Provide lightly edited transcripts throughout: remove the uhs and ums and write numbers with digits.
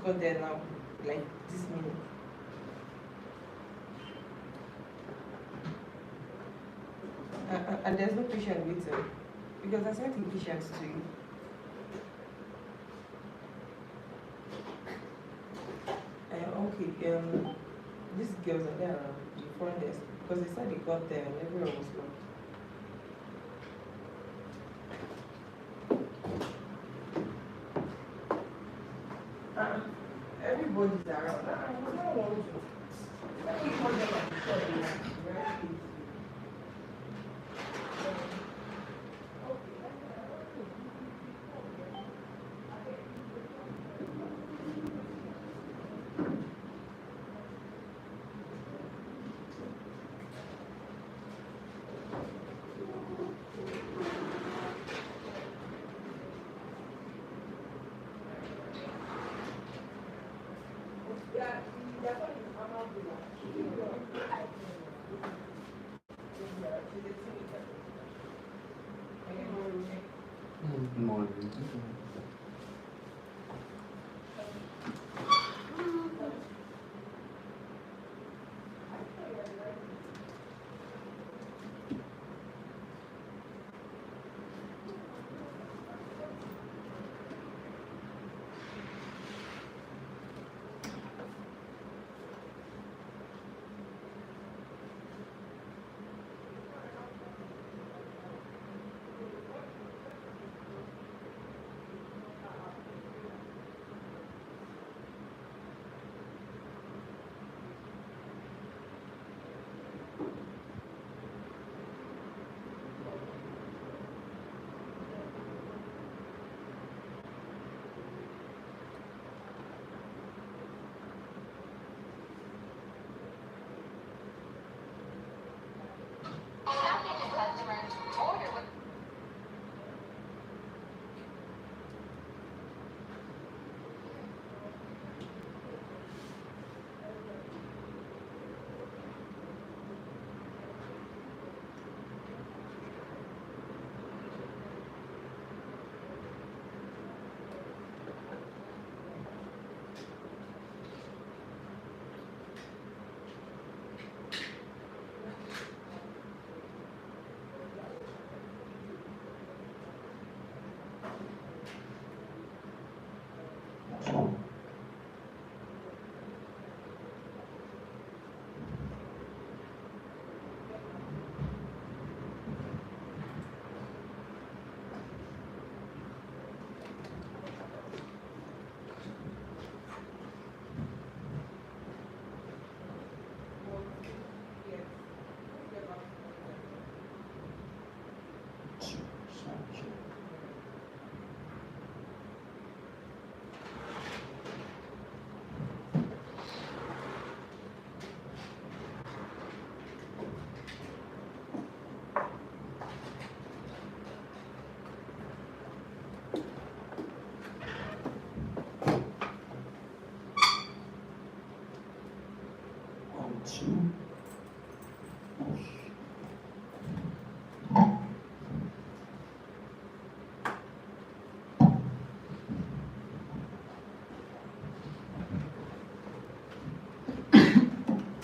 got there now, like this minute. And there's no patient waiting because I sent the patients to you. Okay, these girls are there around the front desk because they said they got there and everyone was locked. Everybody's around. I don't want to. Let me call them and tell them that it's very easy.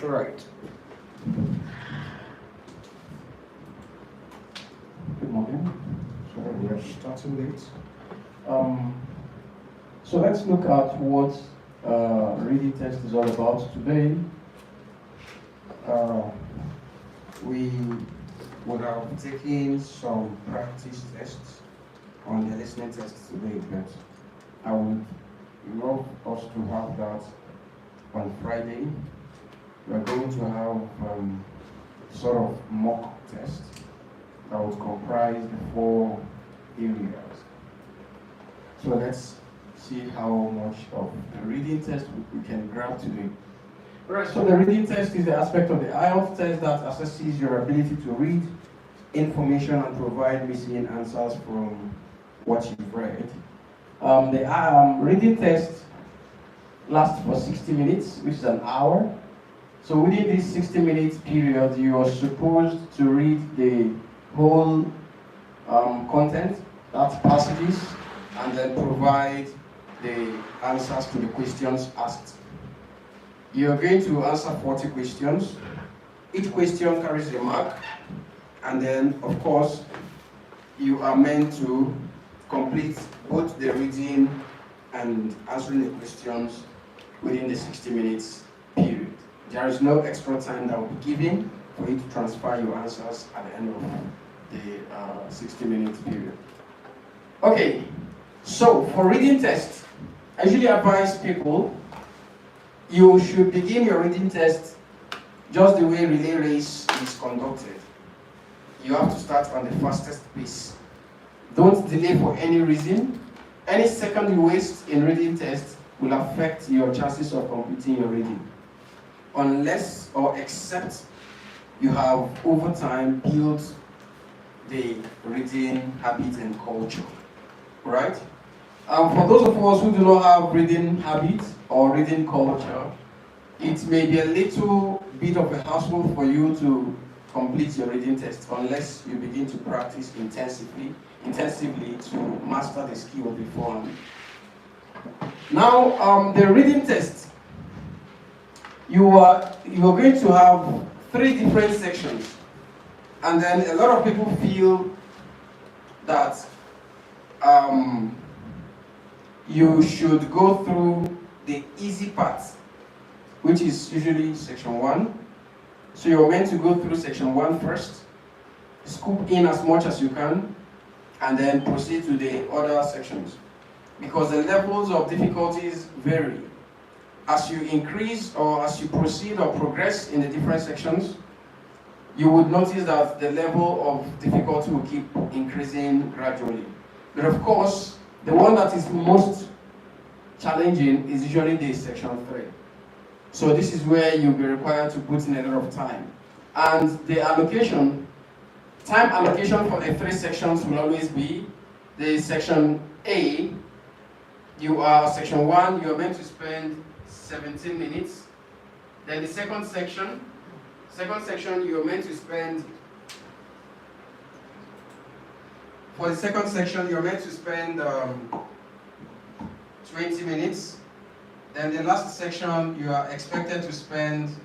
Right. Good morning. Sorry, we are starting late. So let's look at what reading test is all about today. We would have taken some practice tests on the listening test today, but I would love us to have that on Friday. We are going to have sort of mock test that would comprise the 4 areas. So let's see how much of the reading test we can grab today. Alright, so the reading test is the aspect of the IELTS test that assesses your ability to read information and provide missing answers from what you've read. The reading test lasts for 60 minutes, which is an hour. So within this 60 minutes period, you are supposed to read the whole content, that's passages, and then provide the answers to the questions asked. You are going to answer 40 questions. Each question carries a mark, and then, of course, you are meant to complete both the reading and answering the questions within the 60 minutes period. There is no extra time that will be given for you to transfer your answers at the end of the 60 minutes period. Okay, so for reading test, I usually advise people you should begin your reading test just the way relay race is conducted. You have to start on the fastest pace. Don't delay for any reason. Any second you waste in reading test will affect your chances of completing your reading. Unless or except you have over time built the reading habit and culture. Right? For those of us who do not have reading habits or reading culture, it may be a little bit of a hassle for you to complete your reading test unless you begin to practice intensively to master the skill beforehand. Now, the reading test, you are going to have 3 different sections, and then a lot of people feel that you should go through the easy part, which is usually section 1. So you're meant to go through section 1 first, scoop in as much as you can, and then proceed to the other sections. Because the levels of difficulties vary. As you increase or as you proceed or progress in the different sections, you would notice that the level of difficulty will keep increasing gradually. But of course, the one that is most challenging is usually the section 3. So this is where you'll be required to put in a lot of time. And the time allocation for the 3 sections will always be the section A. Section 1, you are meant to spend 17 minutes. Then the second section, you are meant to spend, for the second section, you are meant to spend 20 minutes. Then the last section, you are expected to spend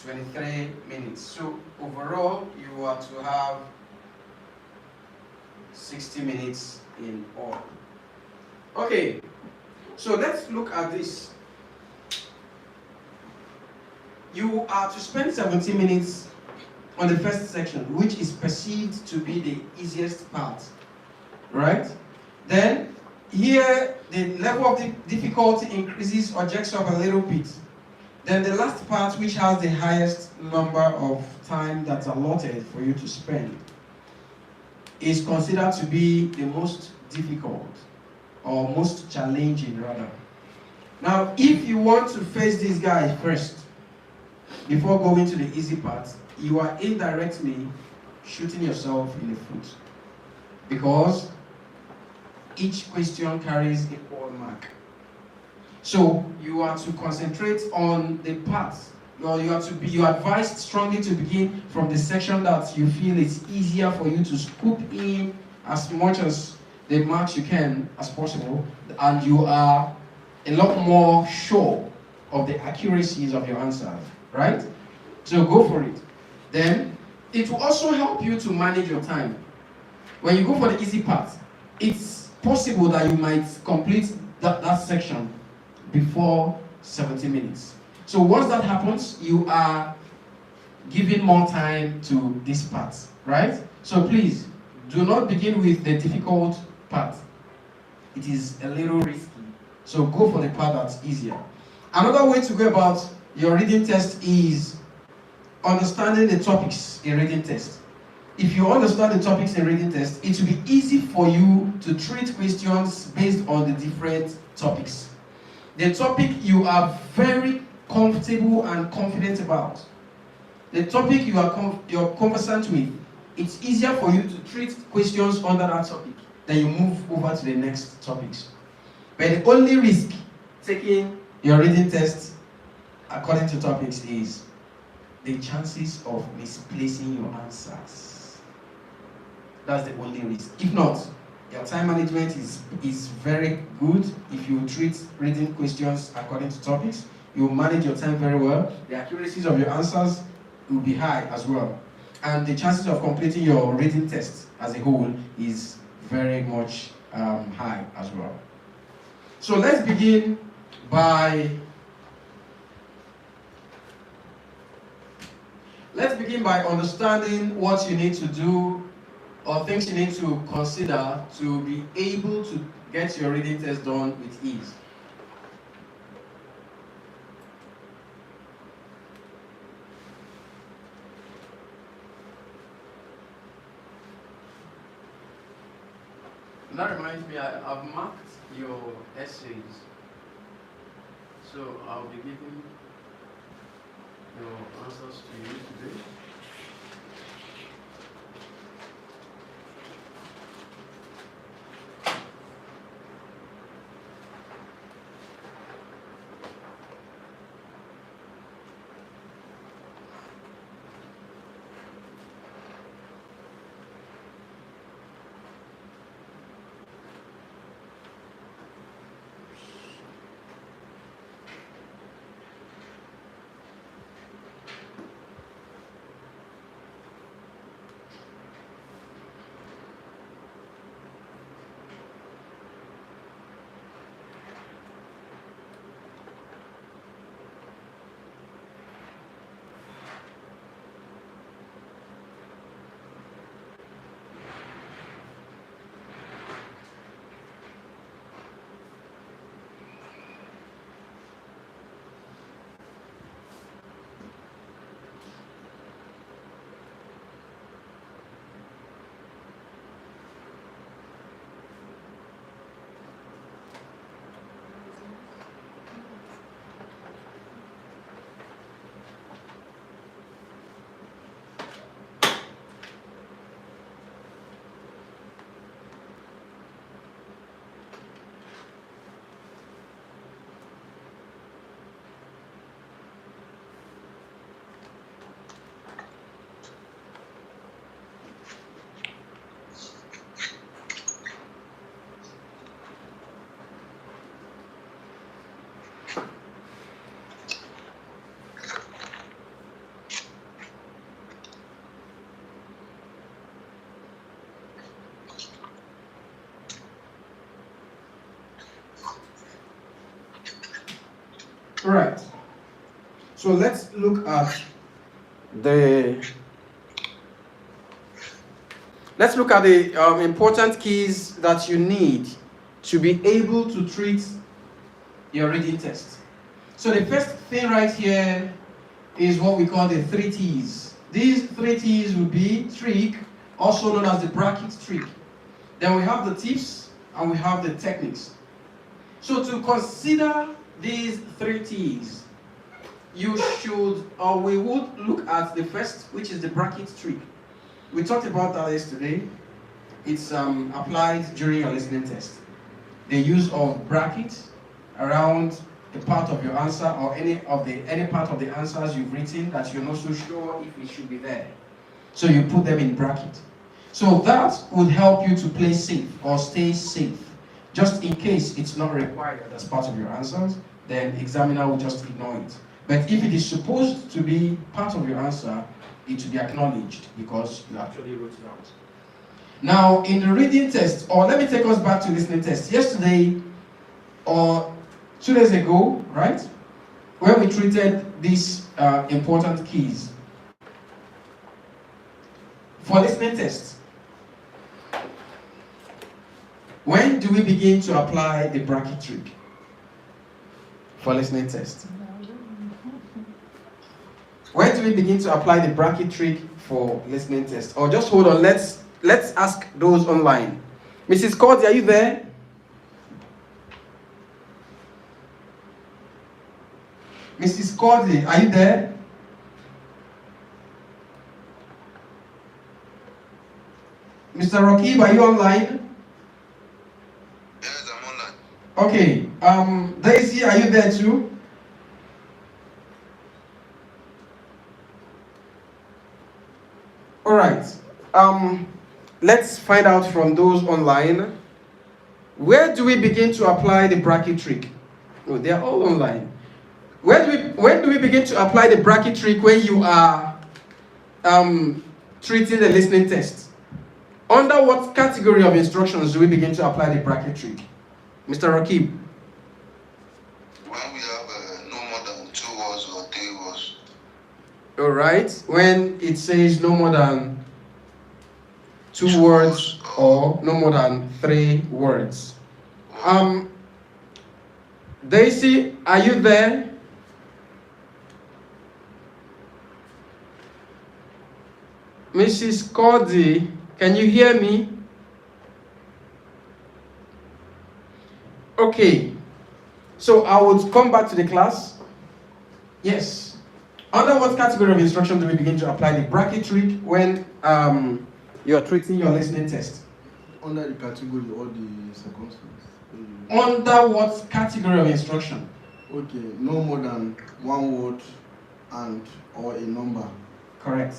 23 minutes. So overall, you are to have 60 minutes in all. Okay, so let's look at this. You are to spend 17 minutes on the first section, which is perceived to be the easiest part, right? Then, here, the level of difficulty increases or jacks up a little bit. Then the last part, which has the highest number of time that's allotted for you to spend, is considered to be the most difficult, or most challenging rather. Now, if you want to face this guy first, before going to the easy part, you are indirectly shooting yourself in the foot. Because each question carries equal mark. So you are to concentrate on the parts. You are advised strongly to begin from the section that you feel it's easier for you to scoop in as much as the marks you can as possible, and you are a lot more sure of the accuracies of your answers, right? So go for it. Then it will also help you to manage your time. When you go for the easy part, it's possible that you might complete that section before 70 minutes. So once that happens, you are giving more time to this part, right? So please, do not begin with the difficult part. It is a little risky. So go for the part that's easier. Another way to go about your reading test is understanding the topics in reading test. If you understand the topics in reading test, it will be easy for you to treat questions based on the different topics. The topic you are very comfortable and confident about, the topic you're conversant with, it's easier for you to treat questions under that topic. Then you move over to the next topics. But the only risk taking your reading test according to topics is the chances of misplacing your answers. That's the only risk. If not, Your time management is very good if you treat reading questions according to topics. You manage your time very well. The accuracies of your answers will be high as well. And the chances of completing your reading test as a whole is very much high as well. So let's begin by understanding what you need to do or things you need to consider to be able to get your reading test done with ease. And that reminds me, I've marked your essays, so I'll be giving your answers to you today. Right. So let's look at the important keys that you need to be able to treat your reading test. So the first thing right here is what we call the 3 T's. These 3 T's would be trick, also known as the bracket trick. Then we have the tips and we have the techniques. So to consider these 3 T's, you should, or we would look at the first, which is the bracket trick. We talked about that yesterday. It's applied during your listening test. The use of brackets around the part of your answer or any part of the answers you've written that you're not so sure if it should be there. So you put them in bracket. So that would help you to play safe or stay safe. Just in case it's not required as part of your answers, then examiner will just ignore it. But if it is supposed to be part of your answer, it should be acknowledged because you actually wrote it out. Now, in the reading test, or let me take us back to listening test. Yesterday, or 2 days ago, right, when we treated these important keys for listening test, when do we begin to apply the bracket trick for listening test? When do we begin to apply the bracket trick for listening test? Or just hold on, let's ask those online. Mrs. Cordy, are you there? Mrs. Cordy, are you there? Mr. Rakib, are you online? Yes, I'm online. Okay. Daisy, are you there too? All right. let's find out from those online. Where do we begin to apply the bracket trick? Oh, they are all online. When do we begin to apply the bracket trick when you are treating the listening test? Under what category of instructions do we begin to apply the bracket trick? Mr. Rakib. When we have no more than 2 words or 3 words. Alright, when it says no more than 2 words or no more than 3 words. Daisy, are you there? Mrs. Cordy, can you hear me? Okay, so I would come back to the class. Yes. Under what category of instruction do we begin to apply the bracket trick when you are treating your listening test? Under the category or the circumstance? Under what category of instruction? Okay, no more than 1 word and or a number. Correct.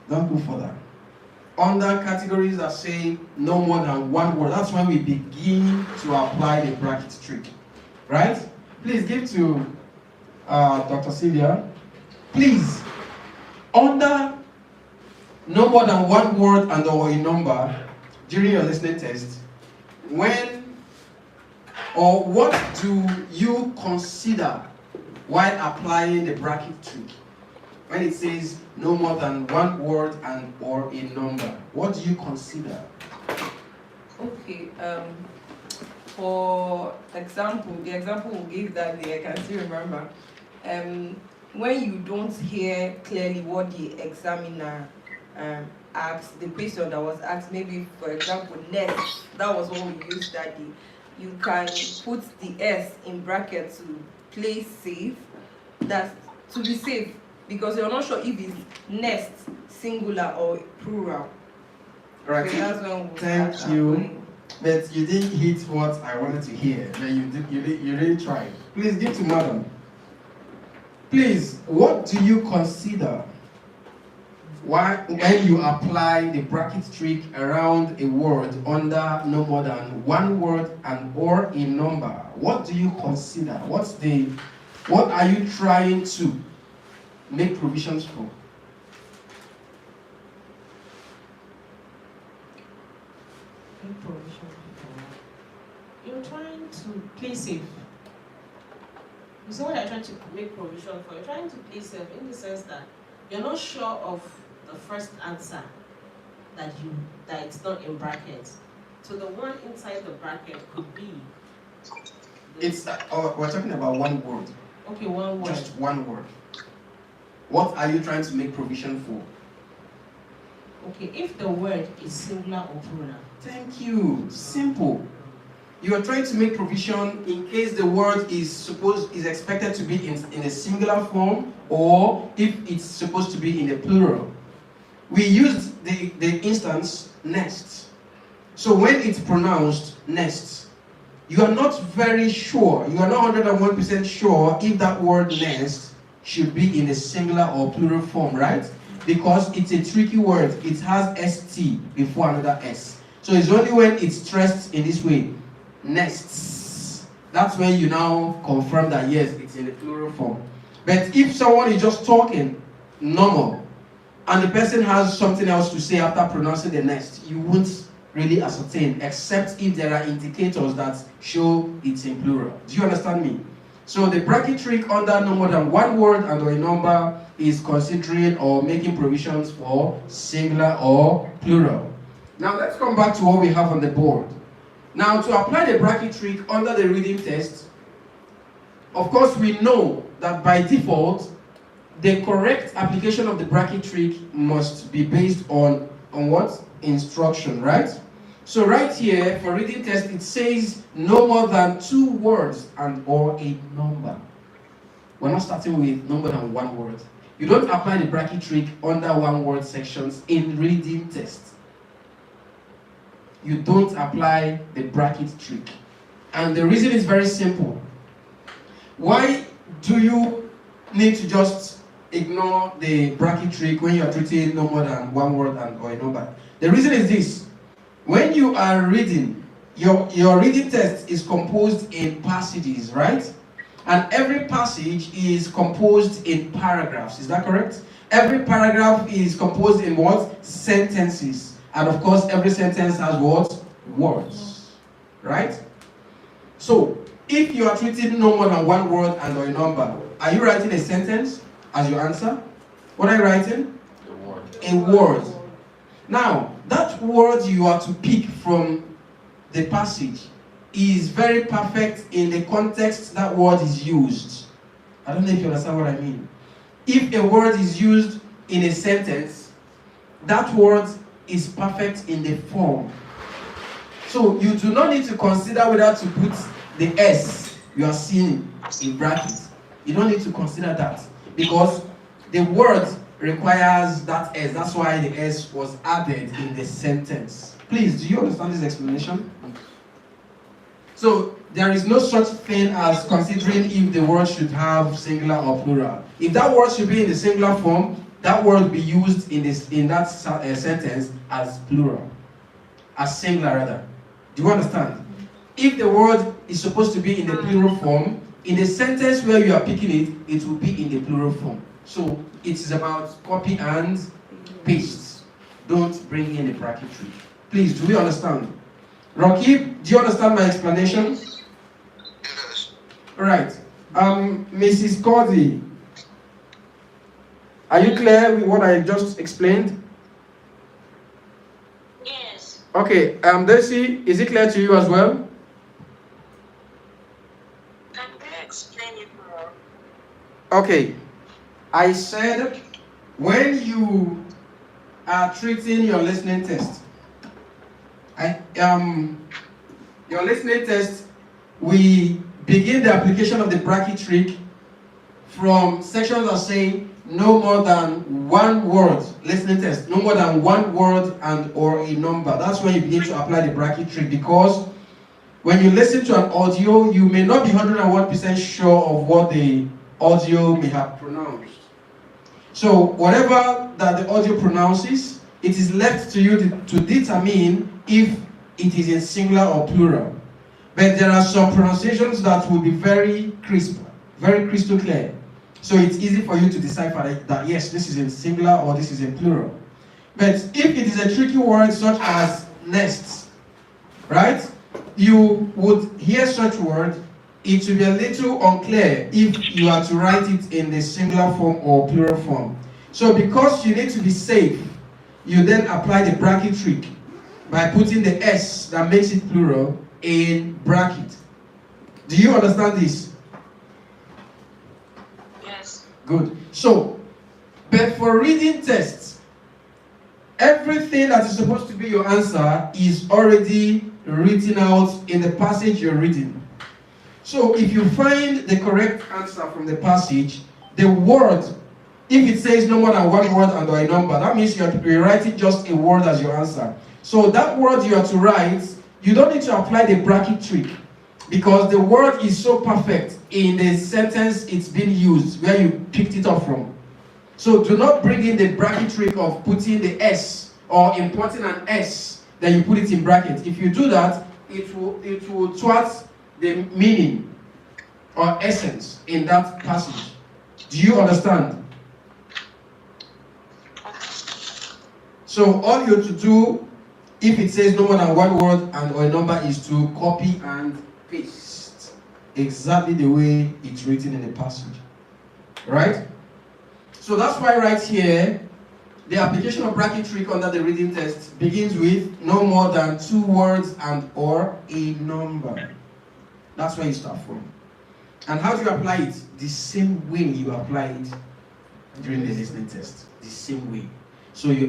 Don't go further. Under categories that say no more than 1 word, that's when we begin to apply the bracket trick. Right? Please give to Dr. Sylvia. Please, under no more than 1 word and or a number during your listening test, when or what do you consider while applying the bracket trick? When it says no more than 1 word and or a number, what do you consider? Okay, for example, the example we'll give that day, I can still remember. When you don't hear clearly what the examiner asked, the question that was asked, maybe for example, next, that was what we used that day. You can put the S in bracket to play safe, that's to be safe, because you're not sure if it's next, singular or plural. Right. So that's when we'll Thank start you. applying. But you didn't hit what I wanted to hear. But you really tried. Please give to madam. Please, what do you consider when you apply the bracket trick around a word under no more than 1 word and or a number? What do you consider? What are you trying to make provisions for? You're trying to play safe. You see what I'm trying to make provision for? You're trying to play safe in the sense that you're not sure of the first answer that it's not in brackets. So the one inside the bracket could be. We're talking about 1 word. Okay, 1 word. Just 1 word. What are you trying to make provision for? Okay, if the word is singular or plural. Thank you. Simple. You are trying to make provision in case the word is expected to be in a singular form, or if it's supposed to be in a plural. We used the instance next. So when it's pronounced next, you are not very sure, you are not 101% sure if that word next should be in a singular or plural form, right? Because it's a tricky word. It has ST before another S. So it's only when it's stressed in this way, next, that's when you now confirm that yes, it's in a plural form. But if someone is just talking normal, and the person has something else to say after pronouncing the next, you won't really ascertain, except if there are indicators that show it's in plural. Do you understand me? So the bracket trick under no more than 1 word and or a number is considering or making provisions for singular or plural. Now let's come back to what we have on the board. Now to apply the bracket trick under the reading test, of course we know that by default, the correct application of the bracket trick must be based on what? Instruction, right? So right here, for reading test, it says no more than 2 words and or a number. We're not starting with no more than 1 word. You don't apply the bracket trick under 1 word sections in reading test. You don't apply the bracket trick. And the reason is very simple. Why do you need to just ignore the bracket trick when you are treating no more than 1 word and or a number? The reason is this. when you are reading, your reading text is composed in passages, right? And every passage is composed in paragraphs. Is that correct? Every paragraph is composed in what? Sentences. And of course, every sentence has what? Words. Right? So, if you are treating no more than one word and or a number, are you writing a sentence as your answer? What are you writing? A word. A word. Now, that word you are to pick from the passage is very perfect in the context that word is used. I don't know if you understand what I mean. If a word is used in a sentence, that word is perfect in the form. So you do not need to consider whether to put the S you are seeing in brackets. You don't need to consider that because the word requires that S. That's why the S was added in the sentence. Please, do you understand this explanation? So there is no such thing as considering if the word should have singular or plural. If that word should be in the singular form, that word will be used in that sentence as plural, as singular rather. Do you understand? If the word is supposed to be in the plural form, in the sentence where you are picking it, it will be in the plural form. So it is about copy and paste. Don't bring in a bracketry. Please, do we understand? Rakib, do you understand my explanation? Yes. Alright. Mrs. Cody, are you clear with what I just explained? Yes. Okay, Desi, is it clear to you as well? Can you explain it more? Okay. I said when you are treating your listening test, your listening test, we begin the application of the bracket trick from sections that say no more than one word, listening test, no more than one word and or a number. That's when you begin to apply the bracket trick, because when you listen to an audio, you may not be 101% sure of what the audio may have pronounced. So whatever that the audio pronounces, it is left to you to determine if it is in singular or plural. But there are some pronunciations that will be very crisp, very crystal clear. So it's easy for you to decipher that yes, this is in singular or this is in plural. But if it is a tricky word such as nests, right? You would hear such word, it will be a little unclear if you are to write it in the singular form or plural form. So because you need to be safe, you then apply the bracket trick by putting the S that makes it plural in bracket. Do you understand this? Yes. Good. So, but for reading tests, everything that is supposed to be your answer is already written out in the passage you're reading. So if you find the correct answer from the passage, the word, if it says no more than one word and or a number, that means you're writing just a word as your answer. So that word you are to write, you don't need to apply the bracket trick, because the word is so perfect in the sentence it's been used, where you picked it up from. So do not bring in the bracket trick of putting the S or importing an S, then you put it in bracket. If you do that, it will thwart the meaning or essence in that passage. Do you understand? So all you have to do, if it says no more than one word and or a number, is to copy and paste exactly the way it's written in the passage. Right? So that's why right here, the application of bracket trick under the reading test begins with no more than 2 words and or a number. That's where you start from. And how do you apply it? The same way you apply it during the listening test. The same way. So you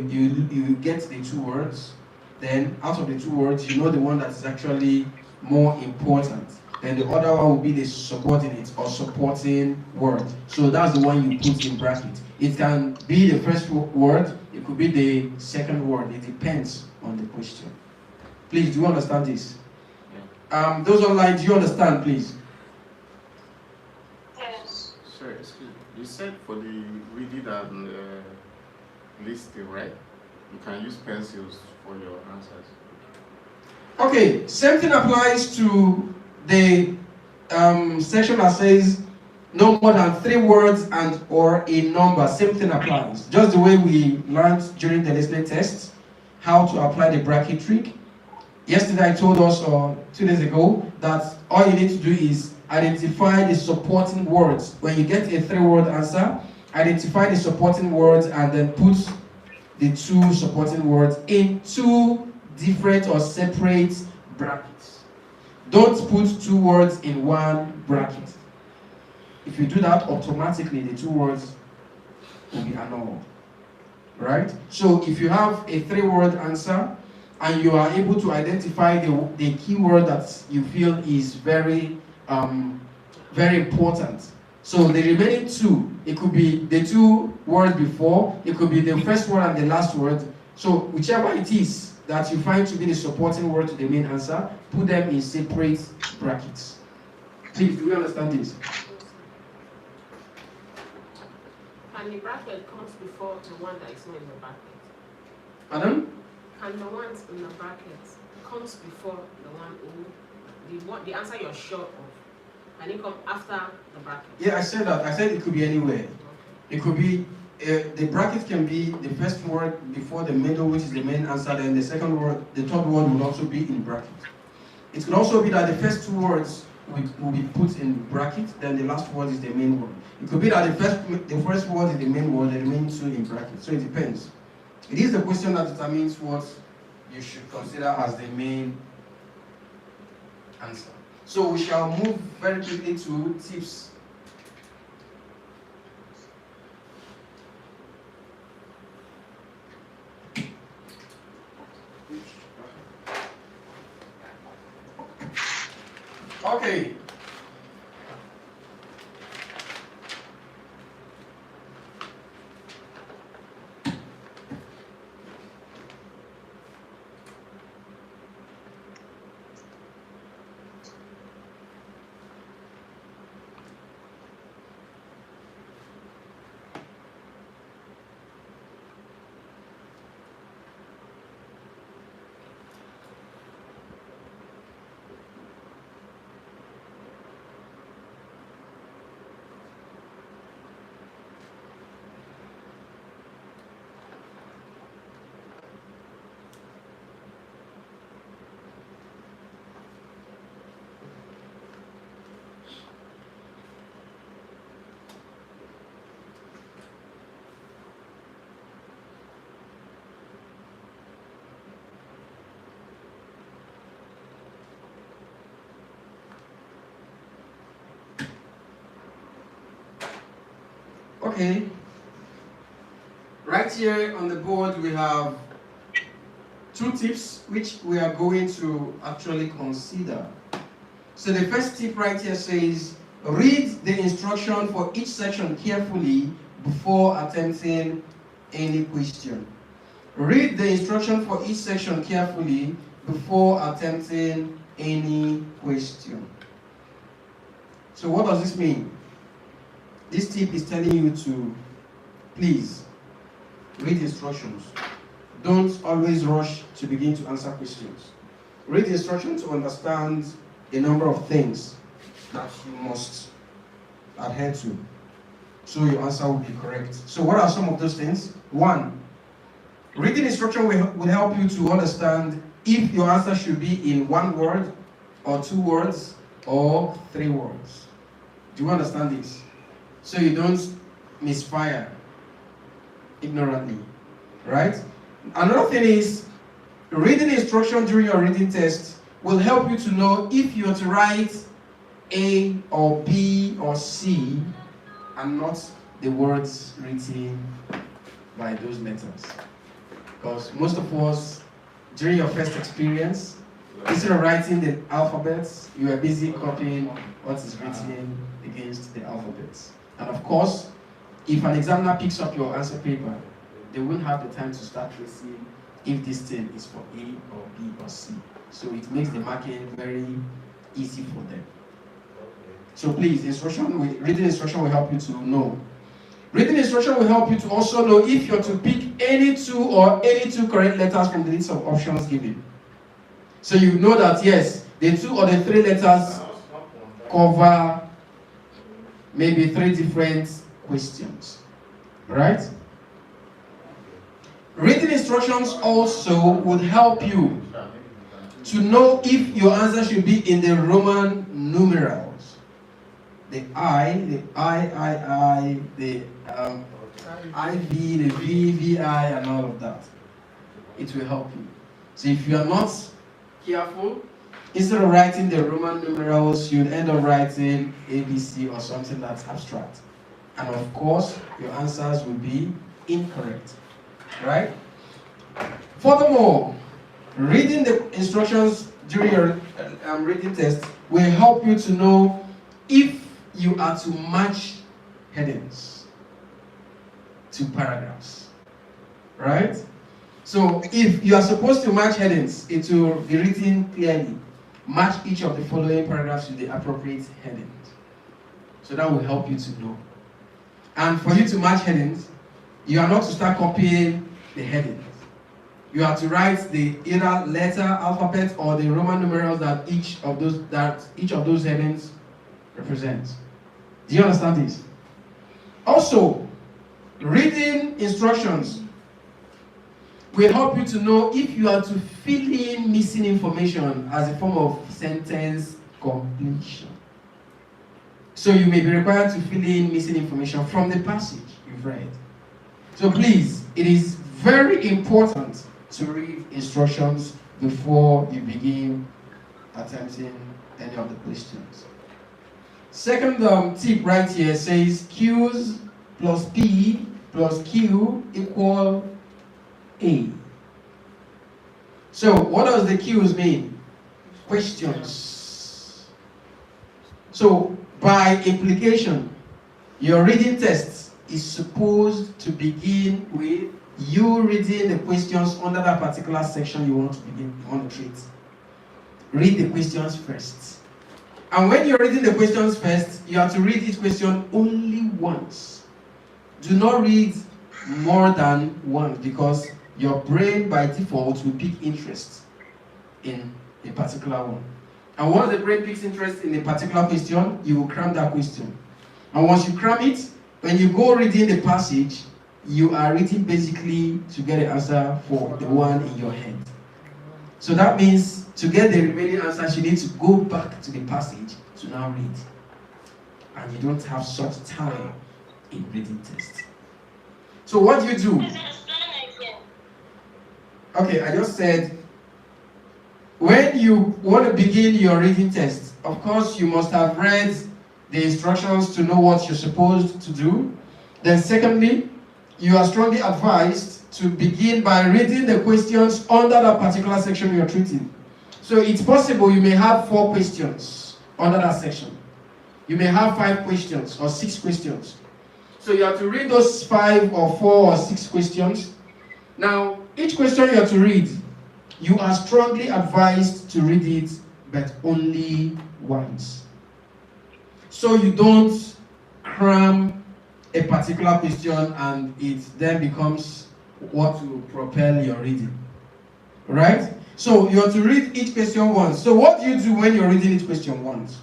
get the 2 words, then out of the 2 words, you know the one that is actually more important. Then the other one will be the subordinate or supporting word. So that's the one you put in bracket. It can be the first word, it could be the second word. It depends on the question. Please, do you understand this? Yeah. Those online, do you understand, please? Yes. Sorry, excuse me. You said for the reading and listing, right? You can use pencils for your answers. Okay, same thing applies to the section that says no more than 3 words and or a number. Same thing applies. Just the way we learned during the listening test how to apply the bracket trick. Yesterday I told us, or 2 days ago, that all you need to do is identify the supporting words. When you get a 3-word answer, identify the supporting words and then put the 2 supporting words in 2 different or separate brackets. Don't put 2 words in 1 bracket. If you do that, automatically the 2 words will be annulled. Right? So if you have a 3-word answer and you are able to identify the keyword that you feel is very important. So the remaining 2, it could be the 2 words before, it could be the first word and the last word. So whichever it is that you find to be the supporting word to the main answer, put them in separate brackets. Please, do we understand this? And the bracket comes before the one that is not in the bracket. Pardon? And the ones in the bracket comes before the one in the answer you're sure of. And it comes after the bracket. Yeah, I said that. I said it could be anywhere. It could be, the bracket can be the first word before the middle, which is the main answer, then the second word, the third word will also be in bracket. It could also be that the first 2 words will be put in bracket, then the last word is the main word. It could be that the first word is the main word, the remaining 2 in bracket. So it depends. It is the question that determines what you should consider as the main answer. So we shall move very quickly to tips. Okay. Okay. Right here on the board we have 2 tips which we are going to actually consider. So the first tip right here says, read the instruction for each section carefully before attempting any question. Read the instruction for each section carefully before attempting any question. So what does this mean? This tip is telling you to please read instructions. Don't always rush to begin to answer questions. Read the instructions to understand a number of things that you must adhere to, so your answer will be correct. So what are some of those things? 1, reading instruction will help you to understand if your answer should be in 1 word, or 2 words, or 3 words. Do you understand this? So you don't misfire ignorantly, right? Another thing is, reading instruction during your reading test will help you to know if you're to write A or B or C and not the words written by those letters. Because most of us, during your first experience, instead of writing the alphabets, you are busy copying what is written against the alphabets. And of course, if an examiner picks up your answer paper, they won't have the time to start tracing if this thing is for A or B or C. So it makes the marking very easy for them. So please, reading instruction will help you to know. Reading instruction will help you to also know if you're to pick any 2 or any 2 correct letters from the list of options given. So you know that yes, the 2 or the 3 letters cover maybe 3 different questions, right? Reading instructions also would help you to know if your answer should be in the Roman numerals. The I, the IV, the VVI, and all of that. It will help you. So if you are not careful, instead of writing the Roman numerals, you'd end up writing ABC or something that's abstract. And of course, your answers will be incorrect. Right? Furthermore, reading the instructions during your reading test will help you to know if you are to match headings to paragraphs. Right? So if you are supposed to match headings, it will be written clearly. Match each of the following paragraphs with the appropriate headings. So that will help you to know. And for you to match headings, you are not to start copying the headings. You have to write the either letter, alphabet, or the Roman numerals that each of those headings represents. Do you understand this? Also, reading instructions will help you to know if you are to fill in missing information as a form of sentence completion. So you may be required to fill in missing information from the passage you've read. So please, it is very important to read instructions before you begin attempting any of the questions. Second tip right here says Q's plus P plus Q equal A. So what does the Q's mean? Questions. So by implication, your reading test is supposed to begin with you reading the questions under that particular section you want to treat. Read the questions first. And when you're reading the questions first, you have to read each question only once. Do not read more than once because your brain by default will pick interest in a particular one. And once the brain picks interest in a particular question, you will cram that question. And once you cram it, when you go reading the passage, you are reading basically to get the answer for the one in your head. So that means to get the remaining answers, you need to go back to the passage to now read. And you don't have such time in reading test. So what do you do? Okay, I just said, when you want to begin your reading test, of course you must have read the instructions to know what you're supposed to do. Then secondly, you are strongly advised to begin by reading the questions under that particular section you're treating. So it's possible you may have 4 questions under that section. You may have 5 questions or 6 questions. So you have to read those 5 or 4 or 6 questions. Now, each question you have to read, you are strongly advised to read it, but only once. So you don't cram a particular question and it then becomes what will propel your reading. Right? So you have to read each question once. So what do you do when you're reading each question once?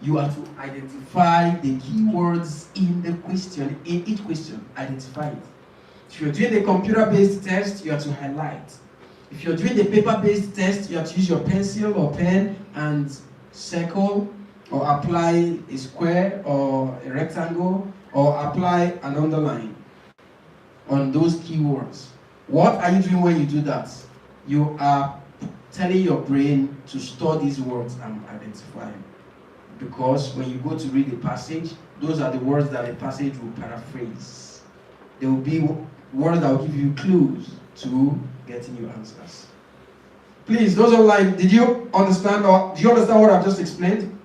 You have to identify the keywords in the question, in each question. Identify it. If you're doing the computer-based test, you have to highlight. If you're doing the paper-based test, you have to use your pencil or pen and circle or apply a square or a rectangle or apply an underline on those keywords. What are you doing when you do that? You are telling your brain to store these words and identify them. Because when you go to read the passage, those are the words that the passage will paraphrase. There will be words that will give you clues to getting your answers. Please, those online, did you understand or do you understand what I've just explained?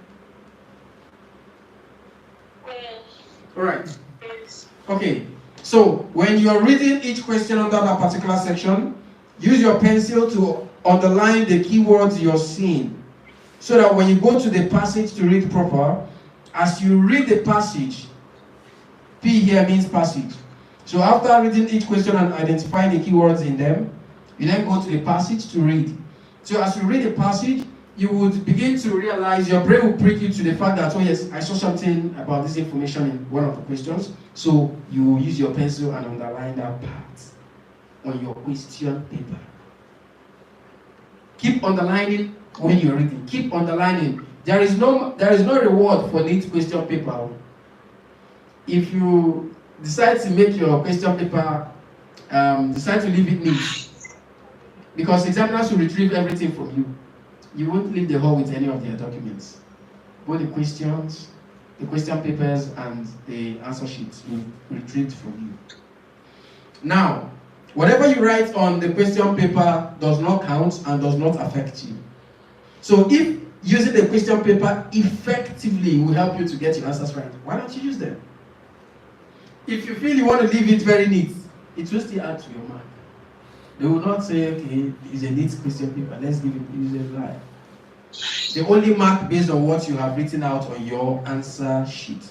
Yes. Alright. Yes. Okay. So when you are reading each question under that particular section, use your pencil to underline the keywords you're seeing. So that when you go to the passage to read proper, as you read the passage, P here means passage. So after reading each question and identifying the keywords in them, you then go to the passage to read. So as you read the passage, you would begin to realize, your brain will prick you to the fact that, oh yes, I saw something about this information in one of the questions. So you will use your pencil and underline that part on your question paper. Keep underlining when you're reading. Keep underlining. There is no reward for neat question paper. If you decide to make your question paper, decide to leave it neat, because examiners will retrieve everything from you. You won't leave the hall with any of their documents. Both the questions, the question papers, and the answer sheets will be retrieved from you. Now, whatever you write on the question paper does not count and does not affect you. So if using the question paper effectively will help you to get your answers right, why don't you use them? If you feel you want to leave it very neat, it will still add to your mark. They will not say, okay, it's a neat question paper, let's give it use a lie. They only mark based on what you have written out on your answer sheet.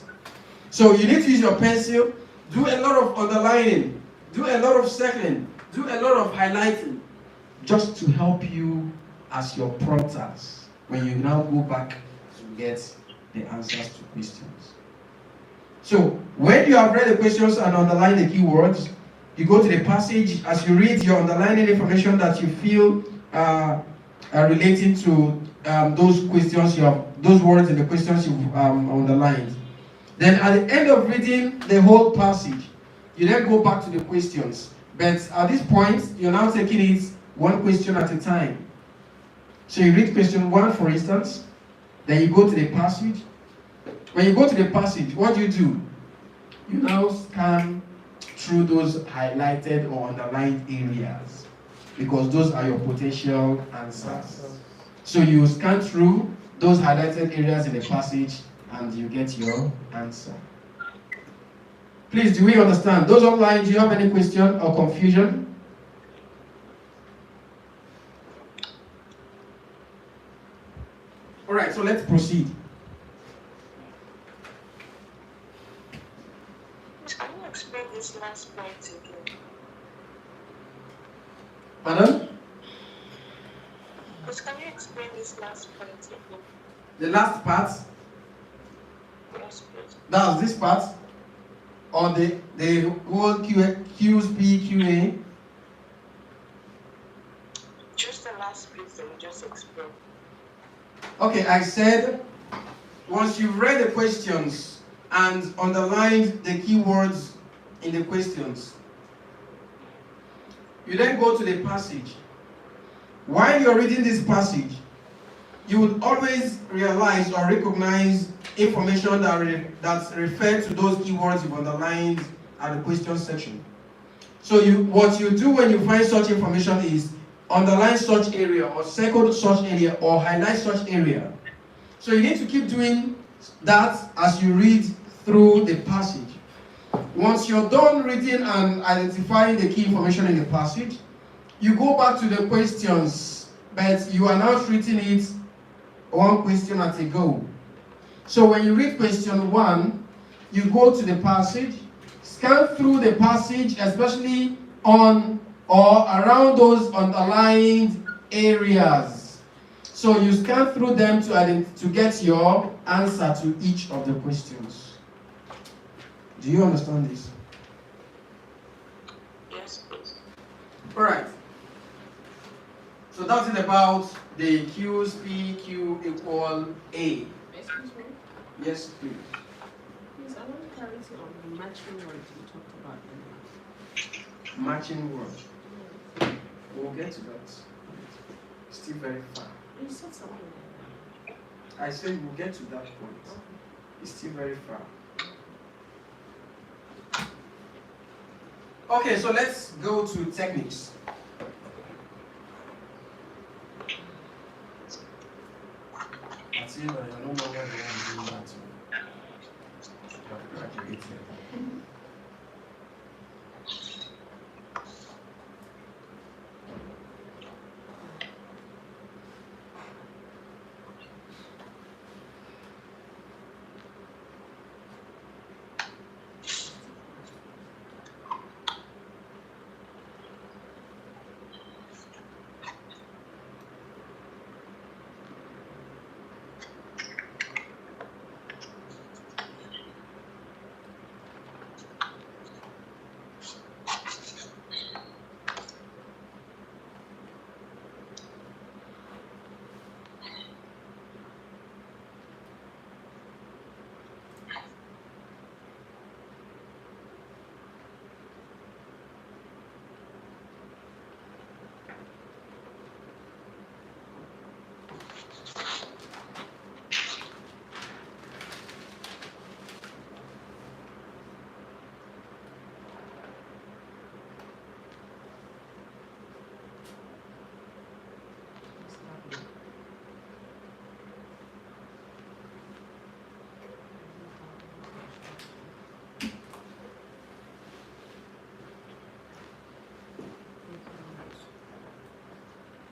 So you need to use your pencil, do a lot of underlining, do a lot of circling, do a lot of highlighting, just to help you as your prompters when you now go back to get the answers to questions. So when you have read the questions and underlined the keywords, you go to the passage. As you read, you're underlining information that you feel are relating to those questions those words in the questions you've underlined. Then at the end of reading the whole passage, you then go back to the questions. But at this point, you're now taking it one question at a time. So you read question 1, for instance, then you go to the passage. When you go to the passage, what do? You now scan through those highlighted or underlined areas, because those are your potential answers. So you scan through those highlighted areas in the passage and you get your answer. Please, do we understand? Those online, do you have any question or confusion? All right, so let's proceed. Can you explain this last point again? Pardon? Can you explain this last point again? The last part, Yes, please. that's this part, or the whole QSP, Just the last piece that you just explained. Okay, I said, once you've read the questions and underlined the keywords in the questions, you then go to the passage. While you're reading this passage, you would always realize or recognize information that's referred to those keywords you've underlined at the question section. So what you do when you find such information is underline such area, or circle such area, or highlight such area. So you need to keep doing that as you read through the passage. Once you're done reading and identifying the key information in the passage, you go back to the questions, but you are now treating it one question at a go. So when you read question 1, you go to the passage, scan through the passage, especially on or around those underlined areas. So you scan through them to get your answer to each of the questions. Do you understand this? Yes, please. All right. So that's it about the Q's, P, Q equal A. Excuse me. Yes, please. Please, I want clarity on the matching words you talked about earlier. Matching words. We'll get to that. Still very far. You said something like I said we'll get to that point. that. It's still very far. Okay, so let's go to techniques. Matilda, you're no longer the one doing that. You have graduated.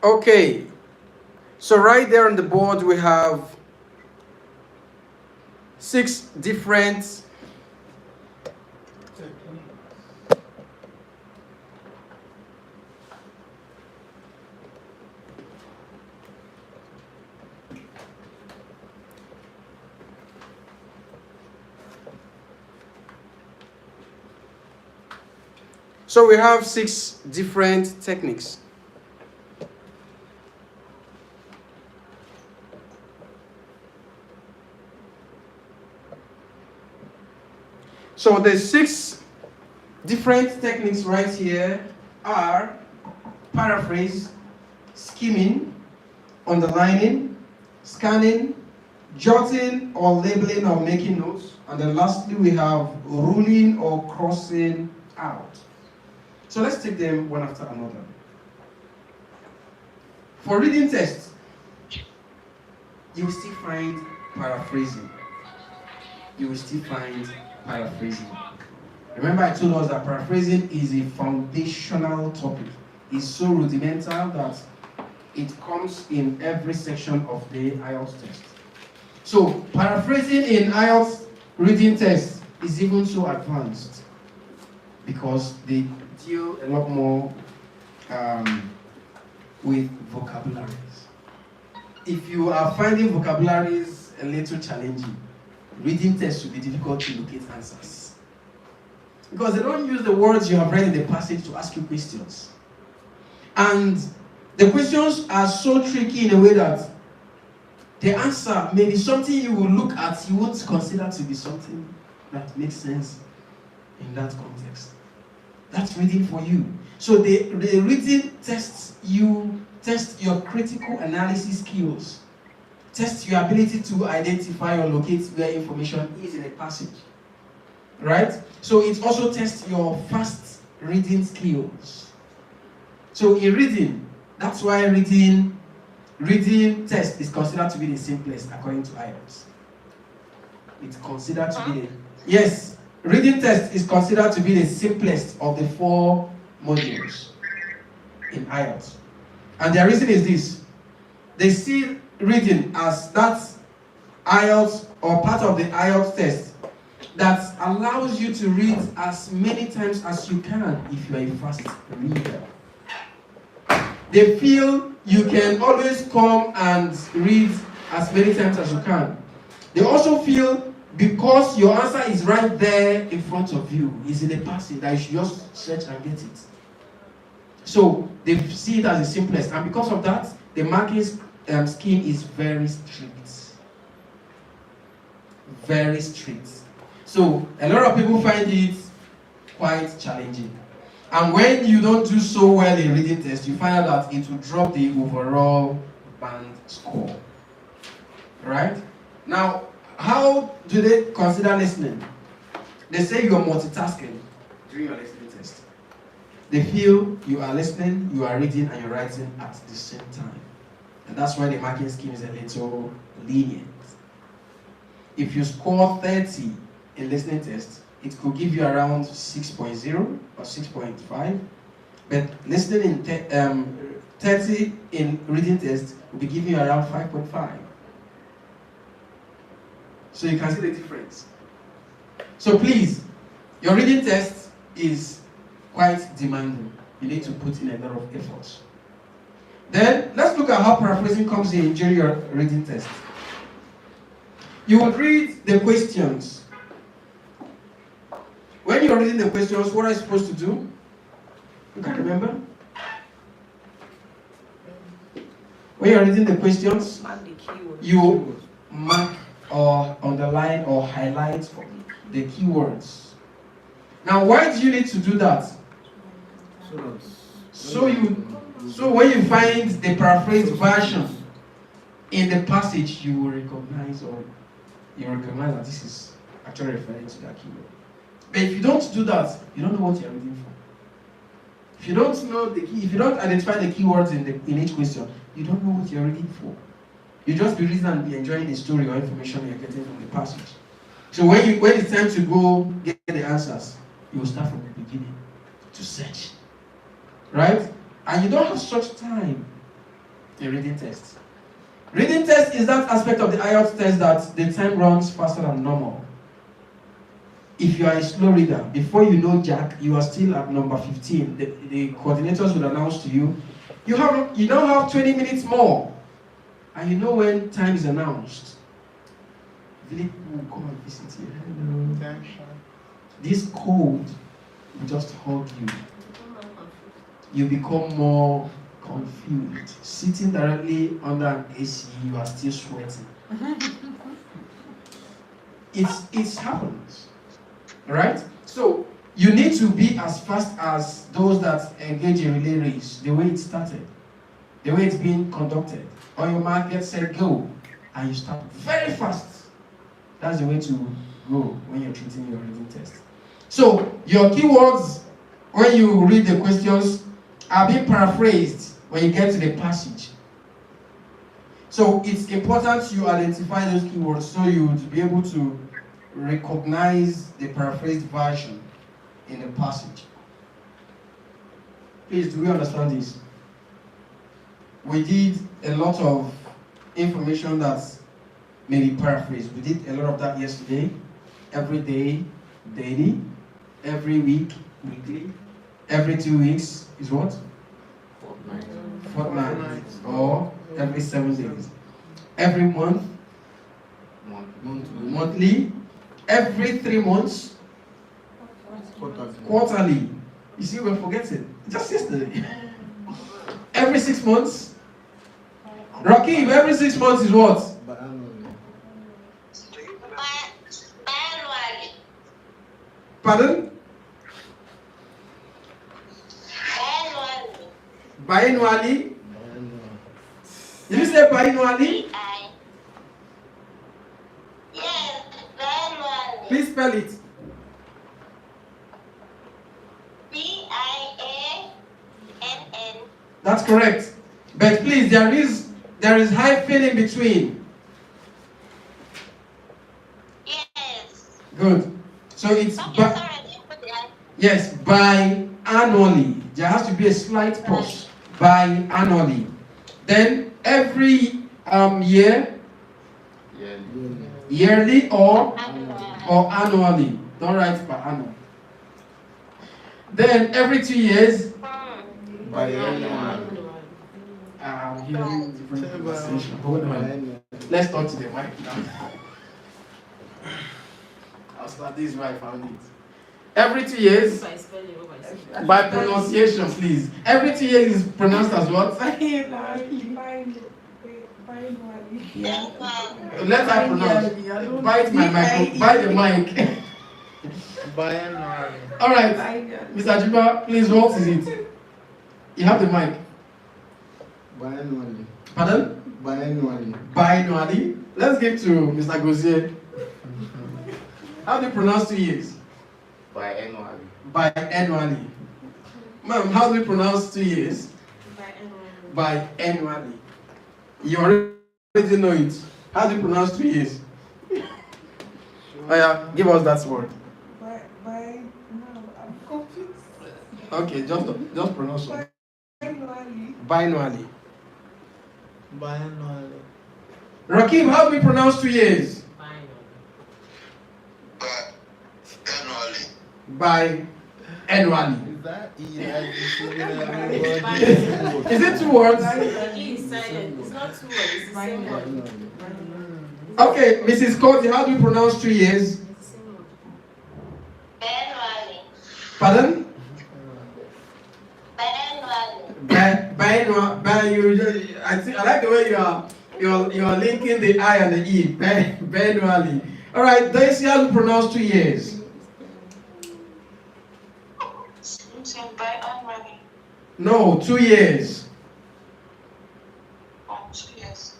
Okay, so right there on the board we have 6 different So we have 6 different techniques. So the 6 different techniques right here are paraphrase, skimming, underlining, scanning, jotting or labeling or making notes, and then lastly we have ruling or crossing out. So let's take them one after another. For reading tests, you will still find paraphrasing. Remember I told us that paraphrasing is a foundational topic. It's so rudimental that it comes in every section of the IELTS test. So paraphrasing in IELTS reading test is even so advanced because they deal a lot more with vocabularies. If you are finding vocabularies a little challenging, reading tests will be difficult to locate answers. Because they don't use the words you have read in the passage to ask you questions. And the questions are so tricky in a way that the answer may be something you will look at, you won't consider to be something that makes sense in that context. That's reading for you. So the reading tests you, test your critical analysis skills, test your ability to identify or locate where information is in a passage. Right? So it also tests your fast reading skills. So in reading, that's why reading test is considered to be the simplest according to IELTS. It's considered to be yes, reading test is considered to be the simplest of the 4 modules in IELTS. And the reason is this. They see reading as that IELTS or part of the IELTS test that allows you to read as many times as you can if you are a fast reader. They feel you can always come and read as many times as you can. They also feel because your answer is right there in front of you, is in a passage, that you should just search and get it. So they see it as the simplest, and because of that, the marking scheme is very strict. Very strict. So a lot of people find it quite challenging. And when you don't do so well in reading test, you find out that it will drop the overall band score. Right? Now, how do they consider listening? They say you are multitasking during your listening test. They feel you are listening, you are reading, and you're writing at the same time. And that's why the marking scheme is a little lenient. If you score 30 in listening test, it could give you around 6.0 or 6.5. But listening in 30 in reading test will be giving you around 5.5. So you can see the difference. So please, your reading test is quite demanding. You need to put in a lot of effort. Then, let's look at how paraphrasing comes in during your reading test. You will read the questions. When you're reading the questions, what are you supposed to do? You can't remember? When you're reading the questions, you mark or underline or highlight the keywords. Now, why do you need to do that? So when you find the paraphrased version in the passage, you will recognize that this is actually referring to that keyword. But if you don't do that, you don't know what you're reading for. If you don't know if you don't identify the keywords in each question, you don't know what you're reading for. You just be reading and be enjoying the story or information you're getting from the passage. So when it's time to go get the answers, you will start from the beginning to search. Right? And you don't have such time A reading test. Reading test is that aspect of the IELTS test that the time runs faster than normal. If you are a slow reader, before you know Jack, you are still at number 15. The coordinators will announce to you, you now have 20 minutes more. And you know when time is announced. Philip will come and visit you. Hello. This cold will just hug you. You become more confused. Sitting directly under an AC, you are still sweating. It happens. Right? So you need to be as fast as those that engage in relay race, the way it started, the way it's being conducted. On your mark, get set, go. And you start very fast. That's the way to go when you're treating your reading test. So your keywords, when you read the questions, are being paraphrased when you get to the passage. So it's important you identify those keywords so you would be able to recognize the paraphrased version in the passage. Please, do we understand this? We did a lot of information that's maybe paraphrased. We did a lot of that yesterday. Every day, daily. Every week, weekly. Every 2 weeks is what? Fortnight. Or every 7 days. Every month. Monthly. Every 3 months. Quarterly. You see, we're forgetting. Just yesterday. Every 6 months. Rakib, every 6 months is what? Pardon? Biannually. Did you say biannually? Yes, biannually. Please spell it. BIANN. That's correct. But please, there is hyphen in between. Yes. Good. So it's Okay, sorry, I didn't put the I. yes, biannually. There has to be a slight pause. Biannually. Then every year, yearly or annually. Don't write per annum. Then every 2 years. I'm hearing different pronunciation. Hold on. Let's talk to the mic now. I'll start. This is where I found it. Every 2 years. By pronunciation, please. Every 2 years is pronounced as what? Yeah. Let her pronounce. Bite my mic. Bite the mic. All right. Mr. Jiba, please, what is it? You have the mic. Biannually. Pardon? Biannually. Biannually. Let's give to Mr. Gosier. How do you pronounce 2 years? Biannually. Biannually. Ma'am, how do you pronounce 2 years? Biannually. You already know it. How do you pronounce 2 years? Oh yeah, give us that word. No, I'm confused. Okay, just pronounce it. Biannually. Biannually. Rakib, how do we pronounce 2 years? Biannually. Biannually. Is that Is it 2 words? It's silent. It's not 2 words. It's the same word. Okay, Mrs. Cody, how do you pronounce 2 years? Biannually. Pardon? Biannually. I like the way you are linking the I and the E. Biannually. All right, Daisy, how do you pronounce 2 years? Biannually. No, 2 years. Oh, 2 years.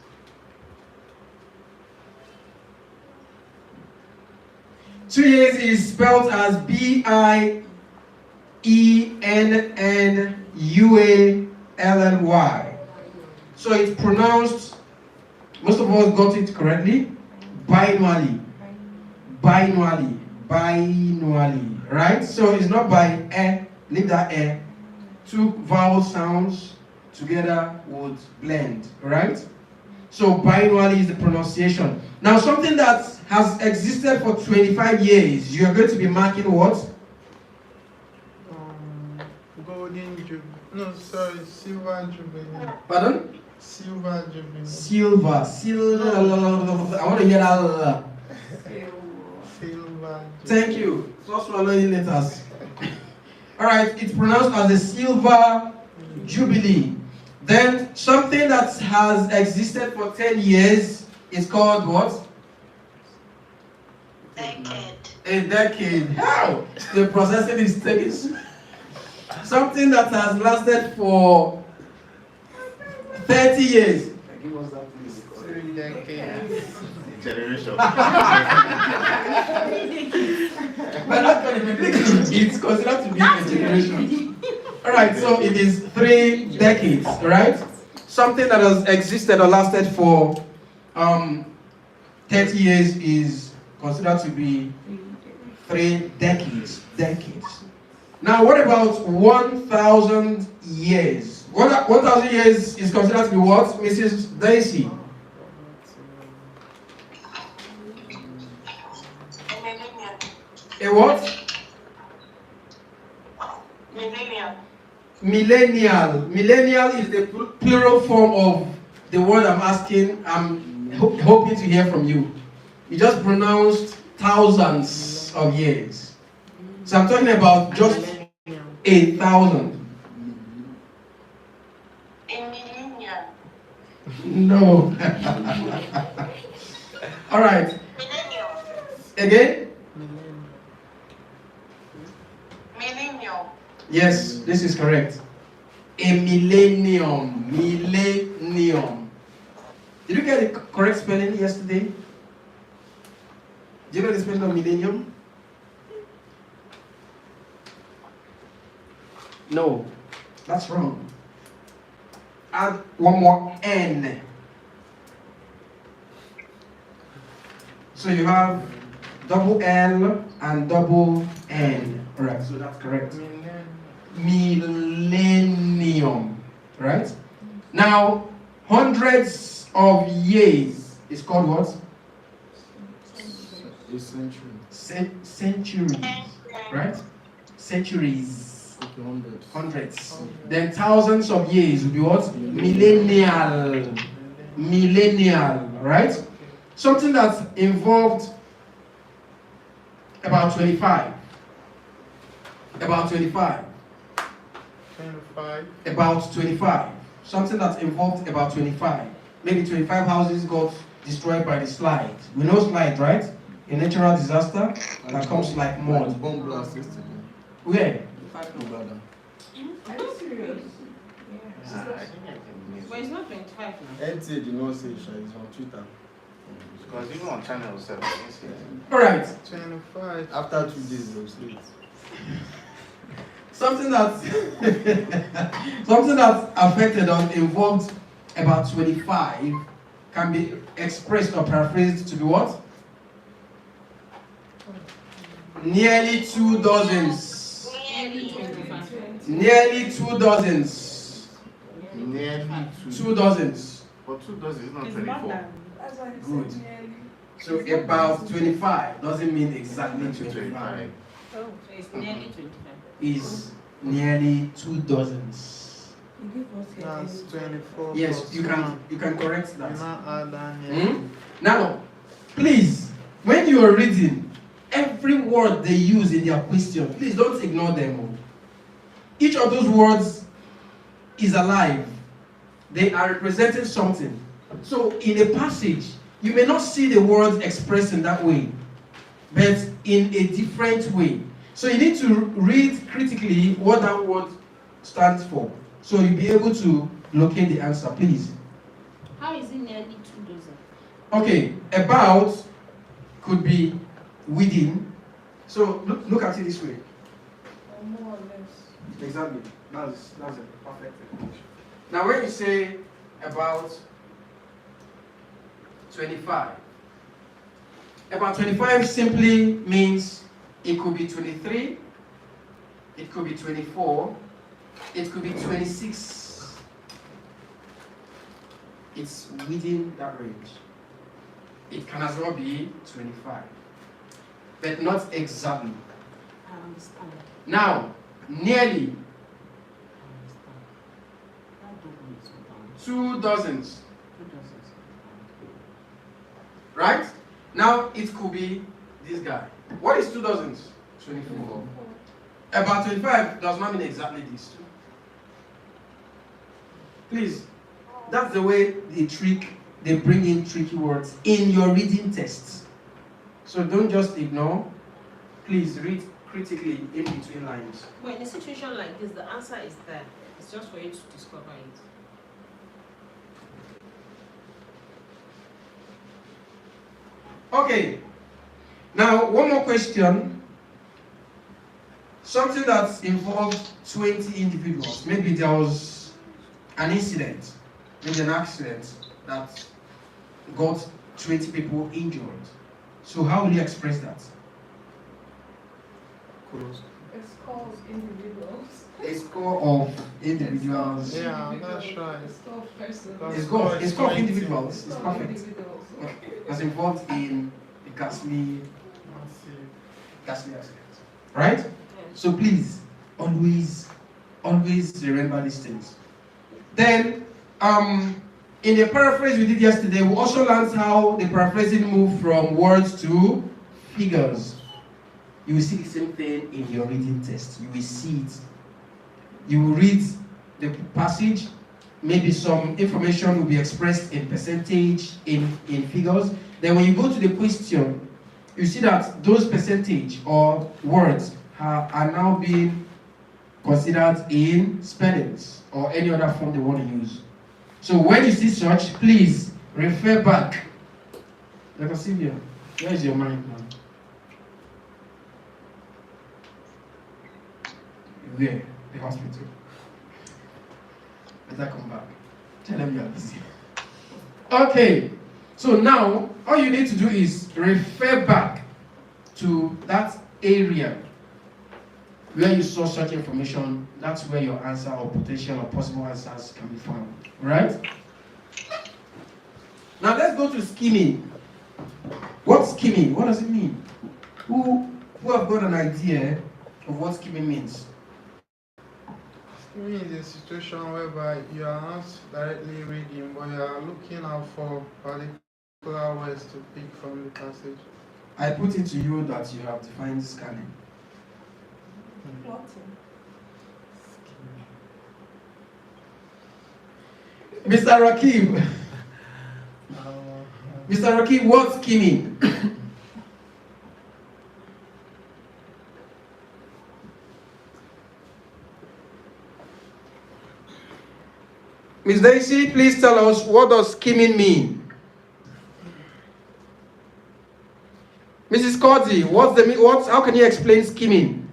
2 years is spelled as Biennually. So it's pronounced, most of us got it correctly, biannually. Biannually. Biannually. Right? So it's not by leave that 2 vowel sounds, together would blend, right? So biannually is the pronunciation. Now something that has existed for 25 years, you are going to be marking what? Golden Jubilee. No, sorry, Silver Jubilee. Pardon? Silver Jubilee. Silver. I want to hear that. Silver Jubilee. Thank you. So swallowing letters. Alright, it's pronounced as a Silver Jubilee. Then something that has existed for 10 years is called what? Decade. A decade. How? The processing is taking something that has lasted for 30 years. Give us that, please. 3 decades. Generation. But actually, it's considered to be a generation. Alright, so it is 3 decades, right? Something that has existed or lasted for 30 years is considered to be 3 decades. Now, what about 1,000 years? 1,000 years is considered to be what, Mrs. Daisy? A what? Millennial. Millennial is the plural form of the word I'm asking. I'm hoping to hear from you. You just pronounced thousands of years. So I'm talking about just 1,000. No. All right. Again? Yes, this is correct. A millennium. Millennium. Did you get the correct spelling yesterday? Do you know the spelling of millennium? No, that's wrong. Add one more N. So you have double L and double N. Alright, so that's correct. Millennium. Right? Now, hundreds of years is called what? A century. Centuries. Right? Centuries. Hundreds. Hundreds. Then thousands of years would be what? Millennial. Millennial. Right? Something that involved about 25. About 25. 25. About 25. Something that involved about 25. Maybe 25 houses got destroyed by the slide. We know slide, right? A natural disaster that comes like mud. Bomb blast yesterday. Where? Ibadan. Are you serious? But it's not 25 now. NTA did not say it, it's on Twitter. Because even on channel 7, you see. Alright. 25. After 2 days, they will sleep. Something that something that affected or involved about 25 can be expressed or paraphrased to be what? Nearly 2 dozens. Nearly 25. Nearly 2 dozens. Nearly 2 dozens. But 2 dozens is not It's 24. more than. That's why I Good. said nearly. So about 25 doesn't mean exactly 25. So it's nearly 25. Is nearly 2 dozens. You give us your That's age. 24. Yes, plus you can correct one. that. Now add on here. Hmm? Now, please, when you are reading, every word they use in their question, please don't ignore them. Each of those words is alive. They are representing something. So in a passage, you may not see the words expressed in that way, but in a different way. So you need to read critically what that word stands for. So you'll be able to locate the answer, please. How is it nearly 2 dozen? Okay, about could be within. So look at it this way. Or more or less. Exactly. That's a perfect definition. Now when you say about 25, about 25 simply means it could be 23, it could be 24, it could be 26, it's within that range. It can as well be 25, but not exactly. I understand. Now, nearly I understand. That double is 2 dozens, 2 dozens. right? Now, it could be this guy. What is 2 dozens? 24. About 25 does not mean exactly this. Please, that's the way they bring in tricky words in your reading tests. So don't just ignore. Please read critically in between lines. But in a situation like this, the answer is there. It's just for you to discover it. Okay. Now, one more question. Something that involved 20 individuals. Maybe there was an incident, maybe an accident that got 20 people injured. So how will you express that? It's called individuals. A score of individuals. Yeah, that's right. It's called persons. It's called individuals. It's It's called perfect. individuals. That's involved in a ghastly Massive. accident. Right? So please, always remember these things. Then, in the paraphrase we did yesterday, we also learned how the paraphrasing moved from words to figures. You will see the same thing in your reading test. You will see it. You will read the passage. Maybe some information will be expressed in percentage, in figures. Then when you go to the question, you see that those percentage or words are now being considered in spellings or any other form they want to use. So when you see such, please refer back. Dr. Sylvia, where is your mind now? Where? The hospital. Better come back. Tell them you are busy. Okay. So now, all you need to do is refer back to that area where you saw such information. That's where your answer or potential or possible answers can be found. Right? Now let's go to skimming. What's skimming? What does it mean? Who have got an idea of what skimming means? Skimming is a situation whereby you are not directly reading, but you are looking out for particular words to pick from the passage. I put it to you that you have defined scanning. Plotting. Mr. Rakib. Mr. Rakib, what's skimming? Ms. Daisy, please tell us, what does skimming mean? Mrs. Cody, how can you explain skimming?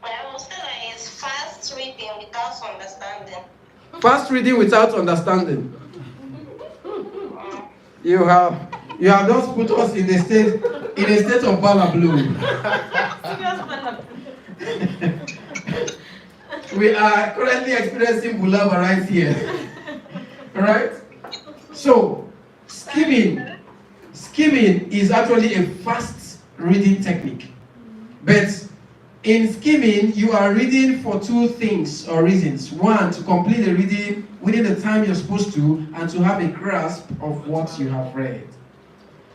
I will say that it's fast reading without understanding. Fast reading without understanding. You have just put us in a state of balablu. We are currently experiencing bulaba right here. Alright? So, skimming is actually a fast reading technique. But in skimming, you are reading for two things or reasons. One, to complete the reading within the time you're supposed to, and to have a grasp of what you have read.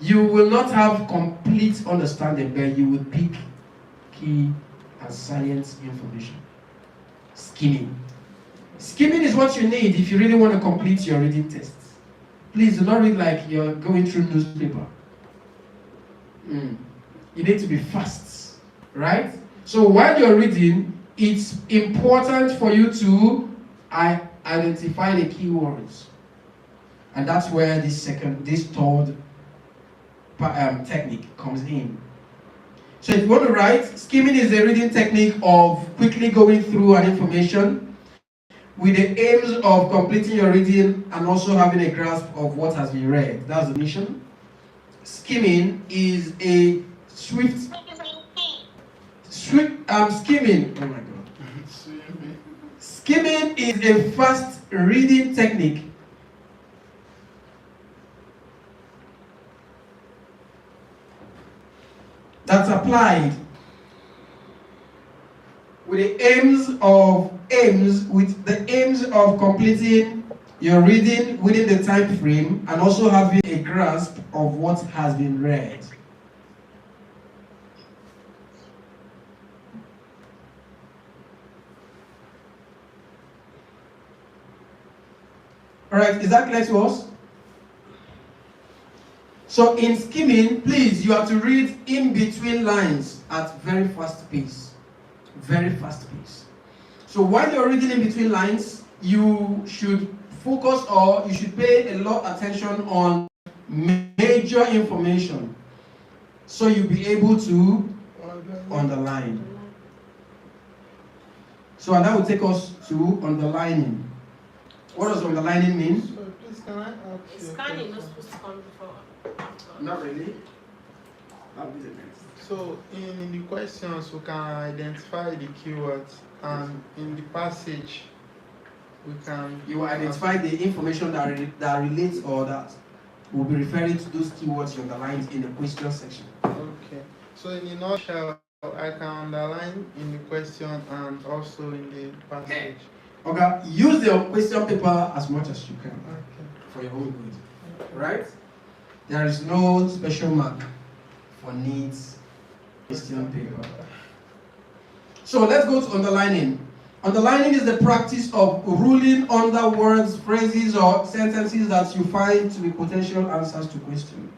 You will not have complete understanding, but you will pick key and salient information. Skimming. Skimming is what you need if you really want to complete your reading test. Please do not read like you're going through newspaper. You need to be fast, right? So while you're reading, it's important for you to identify the keywords. And that's where this third technique comes in. So if you want to write, skimming is a reading technique of quickly going through an information with the aims of completing your reading and also having a grasp of what has been read. That's the mission. Skimming is a skimming, oh my God. Skimming is a fast reading technique that's applied with the aims of completing your reading within the time frame and also having a grasp of what has been read. Alright, is that clear to us? So in skimming, please, you have to read in between lines at very fast pace. Very fast pace. So while you're reading in between lines, you should focus or you should pay a lot of attention on major information. So you'll be able to underline. So and that will take us to underlining. What does underlining mean? So please, can I ask you? Scanning not supposed to come before. Not really. That will be the next. So in the questions, we can identify the keywords, and in the passage, we can. You will identify the information that relates or that will be referring to those keywords you underlined in the question section. Okay. So in a nutshell, I can underline in the question and also in the passage. Okay. Use your question paper as much as you can Okay. for your own good. Right? There is no special mark for needs question paper. So let's go to underlining. Underlining is the practice of ruling under words, phrases, or sentences that you find to be potential answers to questions.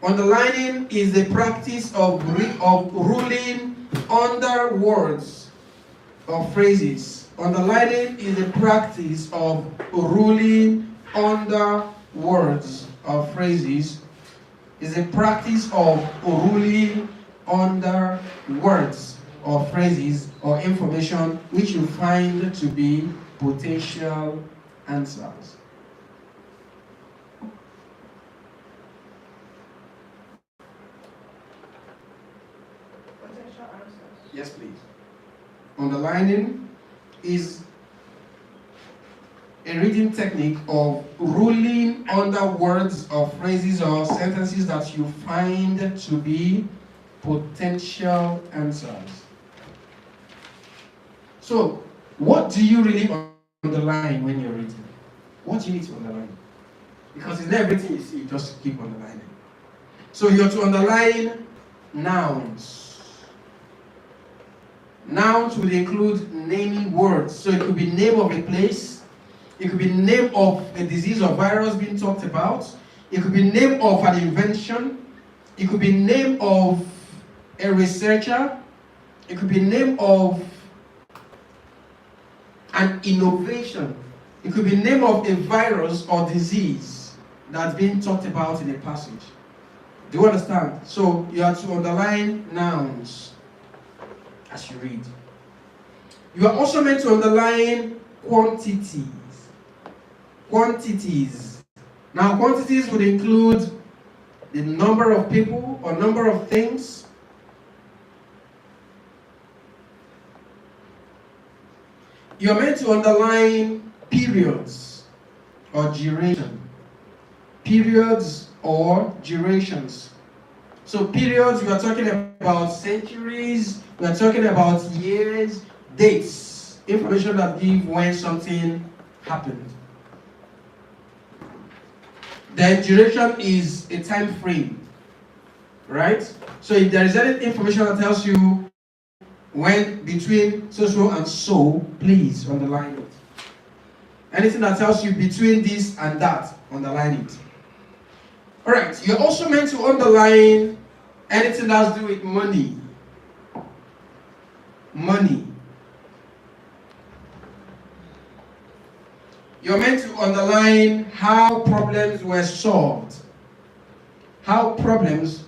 Underlining is the practice of ruling under words or phrases. Underlining is the practice of ruling under words or phrases. Is a practice of ruling under words or phrases or information which you find to be potential answers. Potential answers. Yes, please. Underlining is a reading technique of ruling under words or phrases or sentences that you find to be potential answers. So, what do you really underline when you're reading? What do you need to underline? Because it's not everything you see, you just keep underlining. So you're to underline nouns. Nouns will include naming words. So it could be name of a place. It could be name of a disease or virus being talked about. It could be name of an invention. It could be name of a researcher. It could be name of an innovation. It could be name of a virus or disease that's being talked about in a passage. Do you understand? So you have to underline nouns as you read. You are also meant to underline quantities. Quantities. Now, quantities would include the number of people or number of things. You are meant to underline periods or duration. Periods or durations. So periods, we are talking about centuries, we are talking about years, dates, information that give when something happened. Then duration is a time frame, right? So if there is any information that tells you when between so and so, please underline it. Anything that tells you between this and that, underline it. Alright, you're also meant to underline anything that has to do with money. Money. You're meant to underline how problems were solved. How problems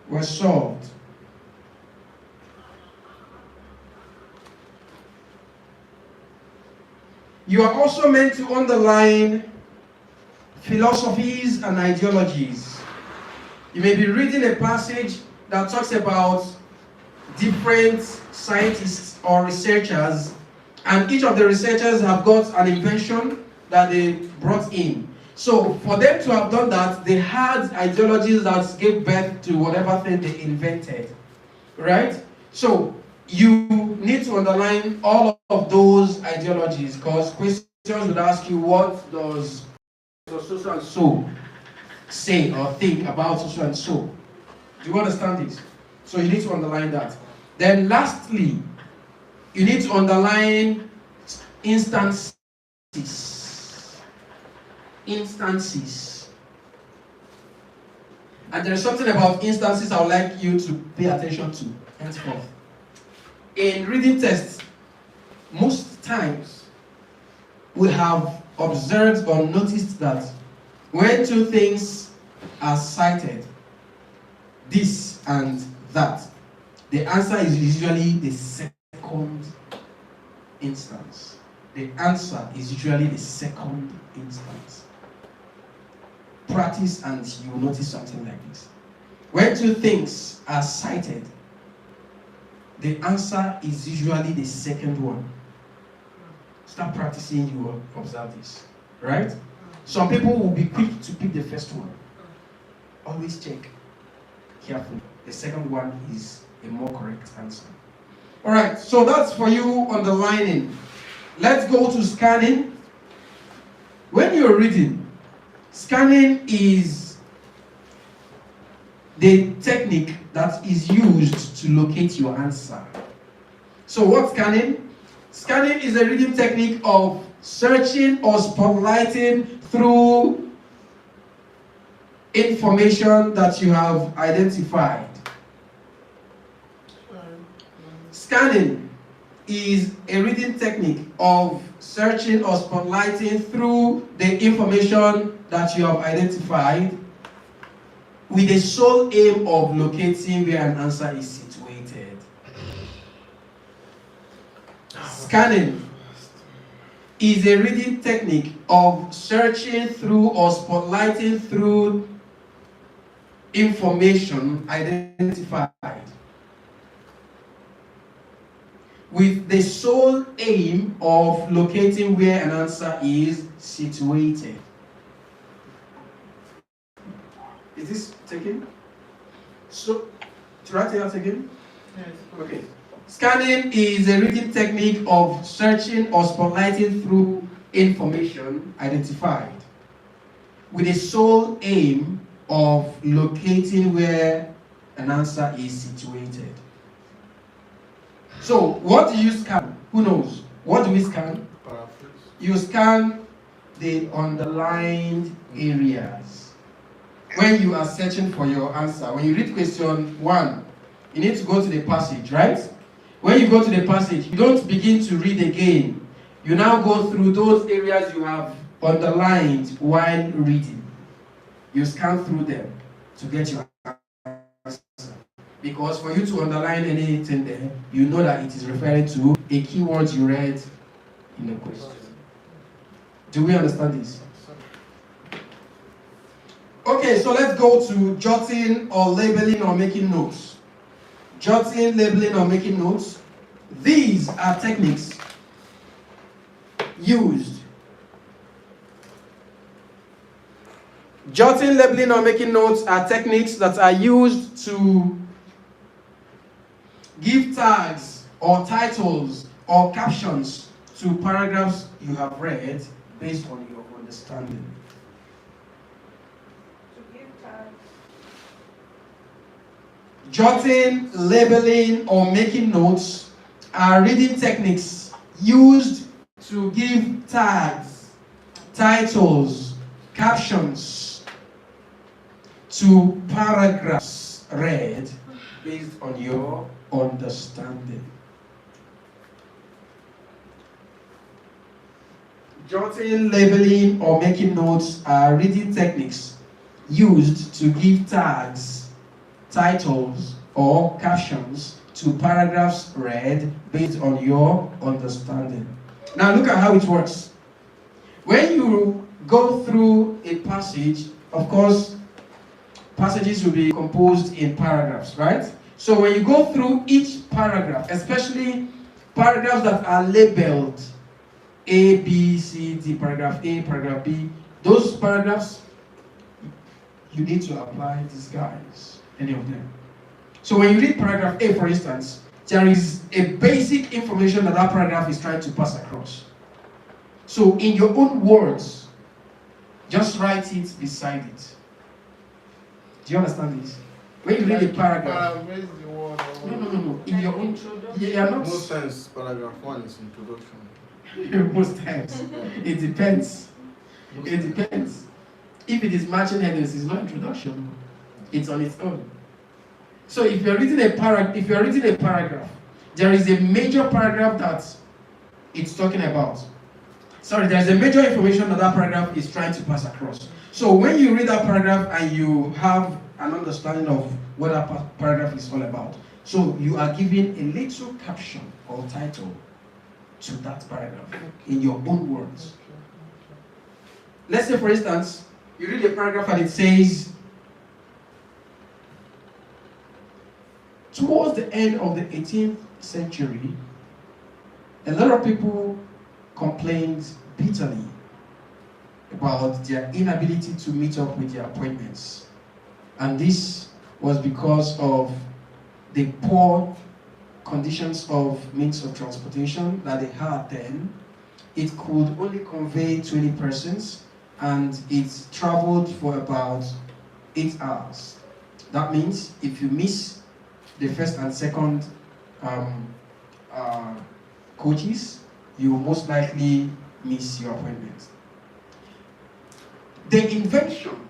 were solved. You are also meant to underline philosophies and ideologies. You may be reading a passage that talks about different scientists or researchers And each of the researchers have got an invention that they brought in. So for them to have done that, they had ideologies that gave birth to whatever thing they invented. Right? So you need to underline all of those ideologies, because questions would ask you, what does so and so say or think about so and so? Do you understand this? So you need to underline that. Then lastly, you need to underline instances. Instances. And there's something about instances I would like you to pay attention to henceforth. In reading tests, most times we have observed or noticed that when two things are cited, this and that, the answer is usually the second instance. The answer is usually the second instance. Practice and you will notice something like this. When two things are cited, the answer is usually the second one. Start practicing, you will observe this. Right? Some people will be quick to pick the first one. Always check carefully. The second one is a more correct answer. Alright, so that's for you underlining. Let's go to scanning. When you're reading, scanning is the technique that is used to locate your answer. So what's scanning? Scanning is a reading technique of searching or spotlighting through information that you have identified. Scanning is a reading technique of searching or spotlighting through the information that you have identified with the sole aim of locating where an answer is situated. Scanning is a reading technique of searching through or spotlighting through information identified with the sole aim of locating where an answer is situated. Is this taken? So, should I take that again? Yes. Okay. Scanning is a reading technique of searching or spotlighting through information identified with the sole aim of locating where an answer is situated. So, what do you scan? Who knows? What do we scan? Paraphrase. You scan the underlined areas. When you are searching for your answer, when you read question 1, you need to go to the passage, right? When you go to the passage, you don't begin to read again. You now go through those areas you have underlined while reading. You scan through them to get your answer. Because for you to underline anything there, you know that it is referring to a keyword you read in the question. Do we understand this? Okay, so let's go to jotting or labeling or making notes. Jotting, labeling, or making notes. These are techniques used. Jotting, labeling, or making notes are techniques that are used to give tags or titles or captions to paragraphs you have read based on your understanding. Jotting, labeling, or making notes are reading techniques used to give tags, titles, captions to paragraphs read based on your understanding. Jotting, labeling, or making notes are reading techniques used to give tags, titles, or captions to paragraphs read based on your understanding. Now look at how it works. When you go through a passage, of course, passages will be composed in paragraphs, right? So when you go through each paragraph, especially paragraphs that are labeled A, B, C, D, paragraph A, paragraph B, those paragraphs, you need to apply these guys, any of them. So when you read paragraph A, for instance, there is a basic information that paragraph is trying to pass across. So in your own words, just write it beside it. Do you understand this? When you read a paragraph, Paraphrase the word. no. In your own, yeah, not Most times, paragraph 1 is introduction. most times. It depends. It depends. If it is matching headings, it's not introduction. It's on its own. So if you're reading a paragraph, there is a major paragraph that it's talking about. Sorry, there's a major information that paragraph is trying to pass across. So when you read that paragraph and you have an understanding of what that paragraph is all about, so you are giving a little caption or title to that paragraph in your own words. Let's say, for instance, you read a paragraph and it says, towards the end of the 18th century, a lot of people complained bitterly about their inability to meet up with their appointments. And this was because of the poor conditions of means of transportation that they had then. It could only convey 20 persons and it traveled for about 8 hours. That means if you miss the first and second coaches, you will most likely miss your appointment. The invention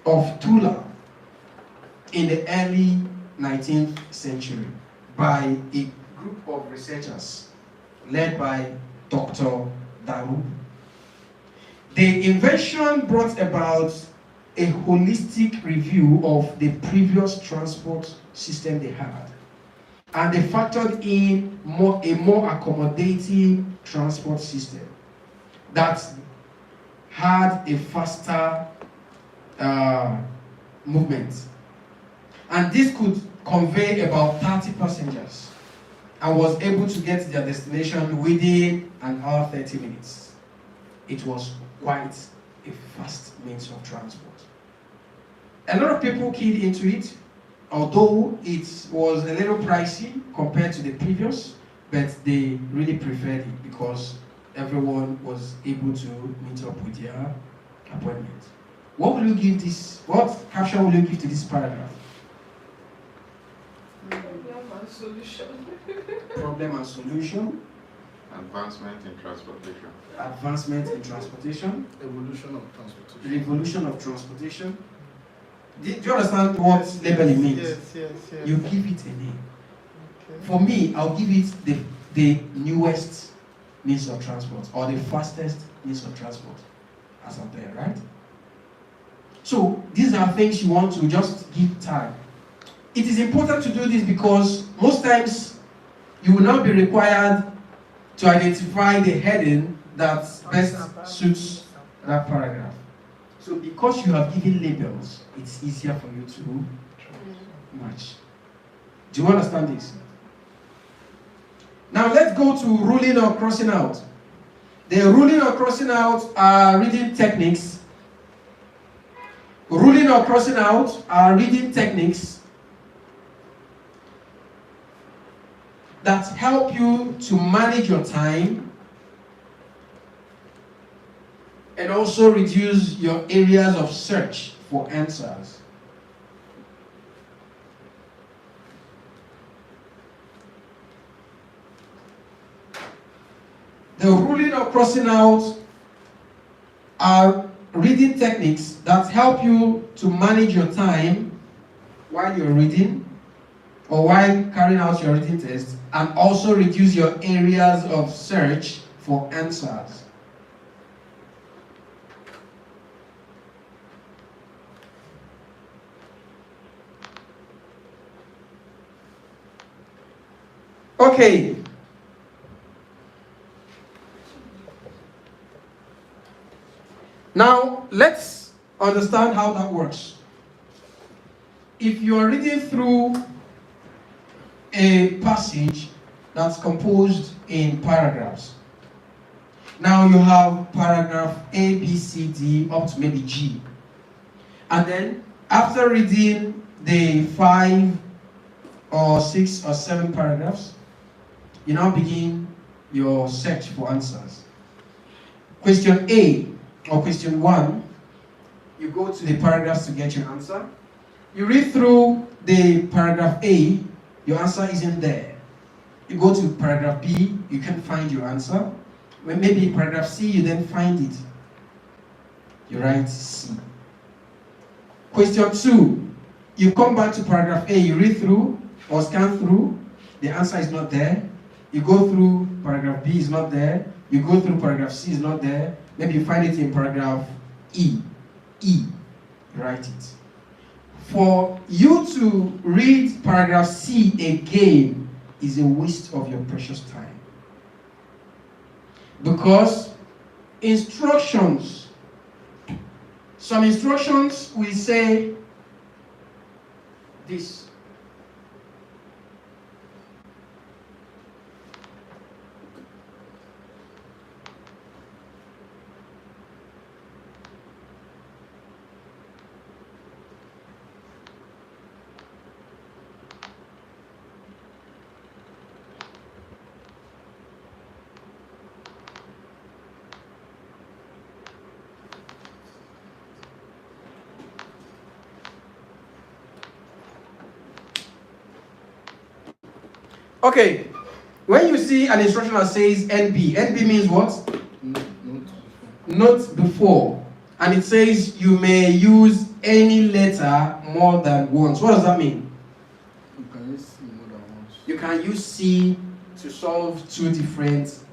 of Tula in the early 19th century by a group of researchers led by Dr. Daru. The invention brought about a holistic review of the previous transport system they had, and they factored in a more accommodating transport system that had a faster movement. And this could convey about 30 passengers and was able to get to their destination within an hour 30 minutes. It was quite a fast means of transport. A lot of people keyed into it, although it was a little pricey compared to the previous, but they really preferred it because everyone was able to meet up with their appointment. What caption will you give to this paragraph? Problem and solution. Problem and solution. Advancement in transportation. Advancement in transportation. Evolution of transportation. Revolution of transportation. Do you understand what labeling means? Yes. You give it a name. Okay. For me, I'll give it the newest means of transport or the fastest means of transport as of there, right? So these are things you want to just give tag. It is important to do this because most times you will not be required to identify the heading that best suits that paragraph. So because you have given labels, it's easier for you to match. Do you understand this? Now let's go to ruling or crossing out. The ruling or crossing out are reading techniques. Ruling or crossing out are reading techniques that help you to manage your time and also reduce your areas of search for answers. The ruling or crossing out are reading techniques that help you to manage your time while you're reading or while carrying out your reading test, and also reduce your areas of search for answers. Okay. Now, let's understand how that works. If you are reading through a passage, that's composed in paragraphs. Now you have paragraph A, B, C, D, up to maybe G. And then after reading the 5 or 6 or 7 paragraphs, you now begin your search for answers. Question A or question 1, you go to the paragraphs to get your answer. You read through the paragraph A, your answer isn't there. You go to paragraph B, you can't find your answer. When maybe paragraph C, you then find it. You write C. Question 2, you come back to paragraph A, you read through or scan through, the answer is not there. You go through paragraph B, is not there. You go through paragraph C, is not there. Maybe you find it in paragraph E. You write it. For you to read paragraph C again is a waste of your precious time. Because some instructions will say this. Okay, when you see an instruction that says NB, NB means what? Not before. And it says you may use any letter more than once. What does that mean? You can use C more than once. You can use C to solve 2 different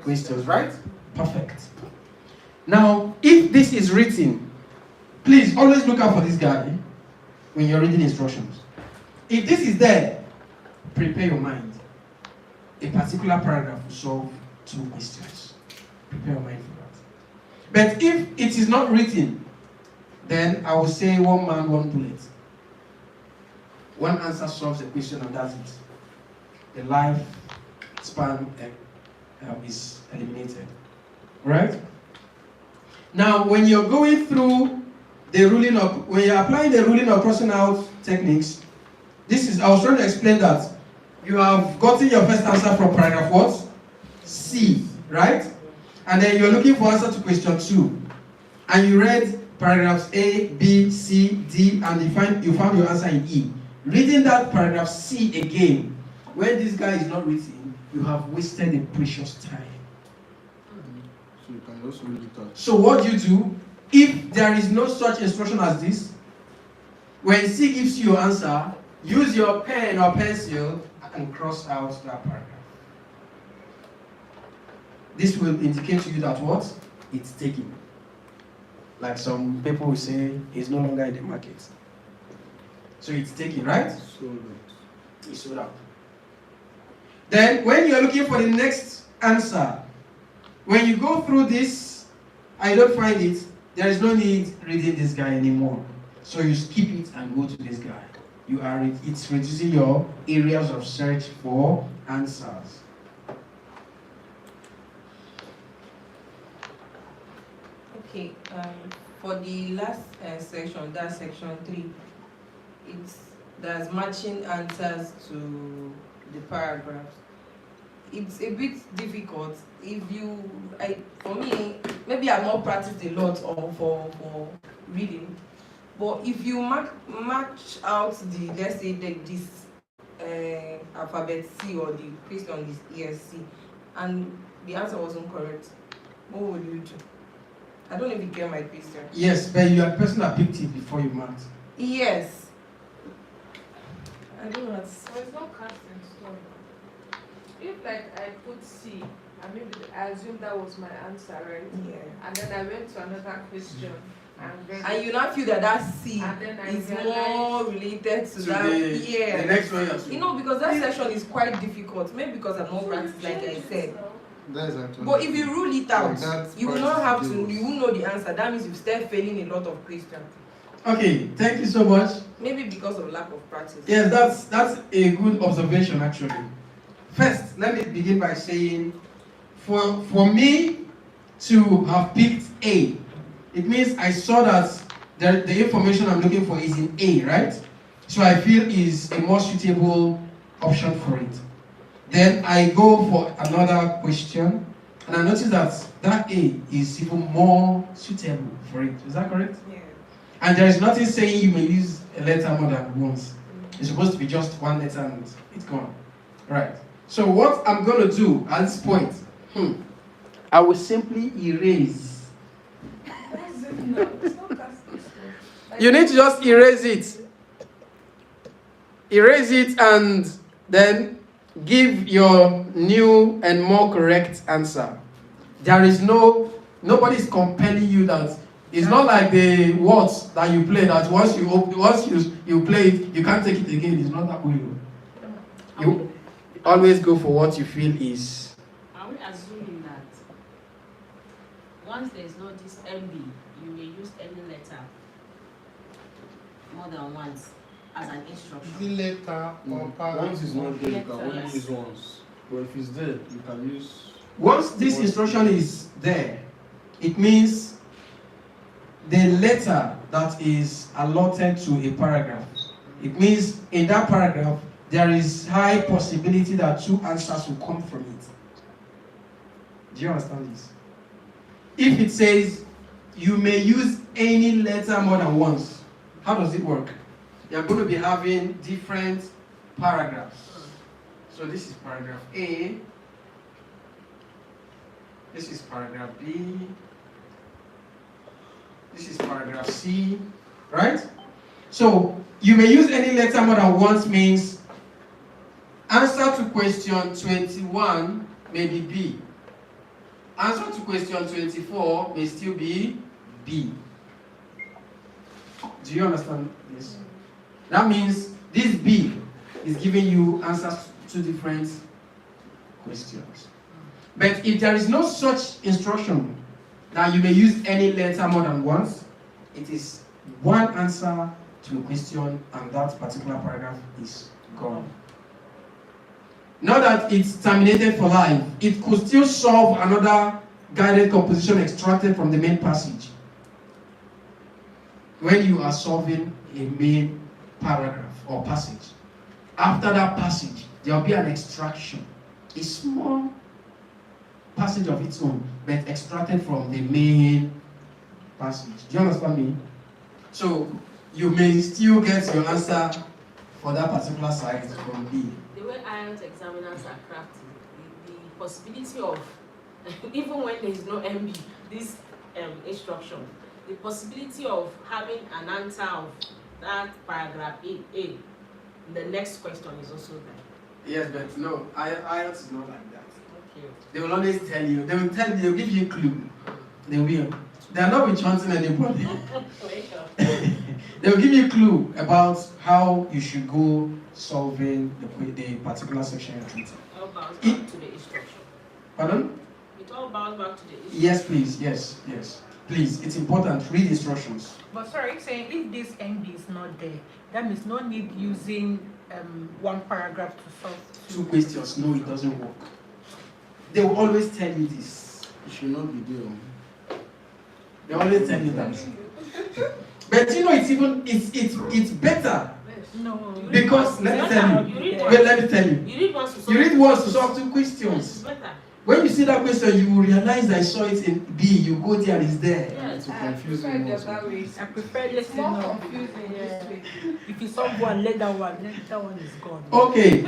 questions, right? Perfect. Now, if this is written, please always look out for this guy when you're reading instructions. If this is there, prepare your mind. A particular paragraph will solve 2 questions. Prepare your mind for that. But if it is not written, then I will say 1 man, 1 bullet. 1 answer solves the question and that's it. The life span is eliminated. Right? Now, when you're going through the ruling of, when you're applying the ruling or crossing out techniques, I was trying to explain that you have gotten your first answer from paragraph what? C, right? And then you're looking for answer to question 2. And you read paragraphs A, B, C, D, and you found your answer in E. Reading that paragraph C again, when this guy is not written, you have wasted a precious time. So you can also read it out. So what you do, if there is no such instruction as this, when C gives you your answer, use your pen or pencil and cross out that paragraph. This will indicate to you that what? It's taken. Like some people will say, it's no longer in the market. So it's taken, right? It's sold out. Then when you're looking for the next answer, when you go through this, I don't find it, there is no need reading this guy anymore. So you skip it and go to this guy. It's reducing your areas of search for answers. Okay, for the last section, that's section 3, there's matching answers to the paragraphs. It's a bit difficult for me, maybe I've not practiced a lot for reading, but if you match out let's say this alphabet C or the question is ESC and the answer wasn't correct, what would you do? I don't know if you get my question. Yes, but you are the person that picked it before you marked. Yes. I don't know. So it's not cast in stone. If like I put C, and maybe I assume that was my answer, right? Yeah. And then I went to another question and you now feel that C is more related to that. The next one you know, because that section is quite difficult. Maybe because I'm not practiced, like I said. But if you rule it out, you will not have to. You will know the answer. That means you start failing a lot of questions. Okay, thank you so much. Maybe because of lack of practice. Yes, that's a good observation actually. first, let me begin by saying, for me to have picked A, it means I saw that the information I'm looking for is in A, right? So I feel is a more suitable option for it. Then I go for another question, and I notice that A is even more suitable for it. Is that correct? Yeah. And there is nothing saying you may use a letter more than once. It's supposed to be just one letter and it's gone. Right. So what I'm going to do at this point, I will simply erase. You need to just erase it. Erase it and then give your new and more correct answer. There is nobody is compelling you that. It's not like the words that you play that once you play it, you can't take it again. It's not that way. You always go for what you feel is. Are we assuming that once there is no this MB, you may use any letter more than once as an instruction? The letter or paragraph. Once it's not there, you can only Yes. use once. But if it's there, you can use. Once this instruction is there, it means the letter that is allotted to a paragraph. It means in that paragraph, there is high possibility that two answers will come from it. Do you understand this? If it says you may use any letter more than once, how does it work? You're going to be having different paragraphs. So this is paragraph A. This is paragraph B. This is paragraph C, right? So you may use any letter more than once means answer to question 21 may be B. Answer to question 24 may still be B. Do you understand this? That means this B is giving you answers to different questions. But if there is no such instruction that you may use any letter more than once, it is one answer to a question and that particular paragraph is gone. Not that it's terminated for life, it could still solve another guided composition extracted from the main passage. When you are solving a main paragraph or passage, after that passage, there will be an extraction, a small passage of its own, but extracted from the main passage. Do you understand me? So you may still get your answer for that particular site from B. The way IELTS examiners are crafted, the possibility of, even when there is no MB, this instruction, the possibility of having an answer of that paragraph A, the next question is also there. Yes, but no, IELTS is not like that. Okay. They will always tell you, they will give you a clue. They will. They are not enchanting anybody. They will give you a clue about how you should go solving the particular section you're treating. It all bounce back to the instruction. Pardon? It all bounce back to the instruction. Yes, please. Yes. Please, it's important. Read instructions. But sorry, saying if this MB is not there, that means no need using one paragraph to solve two questions. No, it doesn't work. They will always tell you this. It should not be there. They always tell you that. But you know, it's better. No. Because let me tell you. Wait, let me tell you. You read once to solve two questions. When you see that question, you will realize I saw it in B. You go there, it's there. It's confusing. I prefer this more confusing. Yeah. If you solve one, let that one is gone. Okay,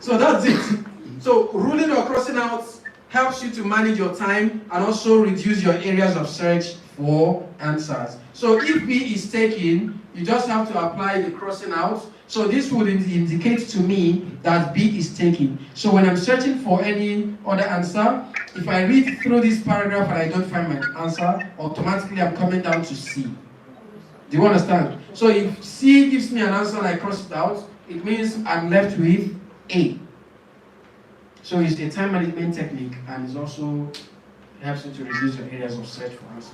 so that's it. So ruling or crossing out helps you to manage your time and also reduce your areas of search for answers. So if B is taken, you just have to apply the crossing out. So this would indicate to me that B is taken. So when I'm searching for any other answer, if I read through this paragraph and I don't find my answer, automatically I'm coming down to C. Do you understand? So if C gives me an answer and I cross it out, it means I'm left with A. So it's a time management technique and it also helps you to reduce your areas of search for answers.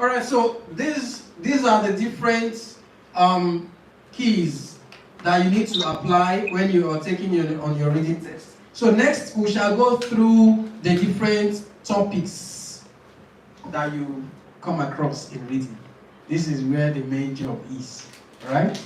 Alright, so these are the different keys that you need to apply when you are taking on your reading test. So next we shall go through the different topics that you come across in reading. This is where the main job is, right?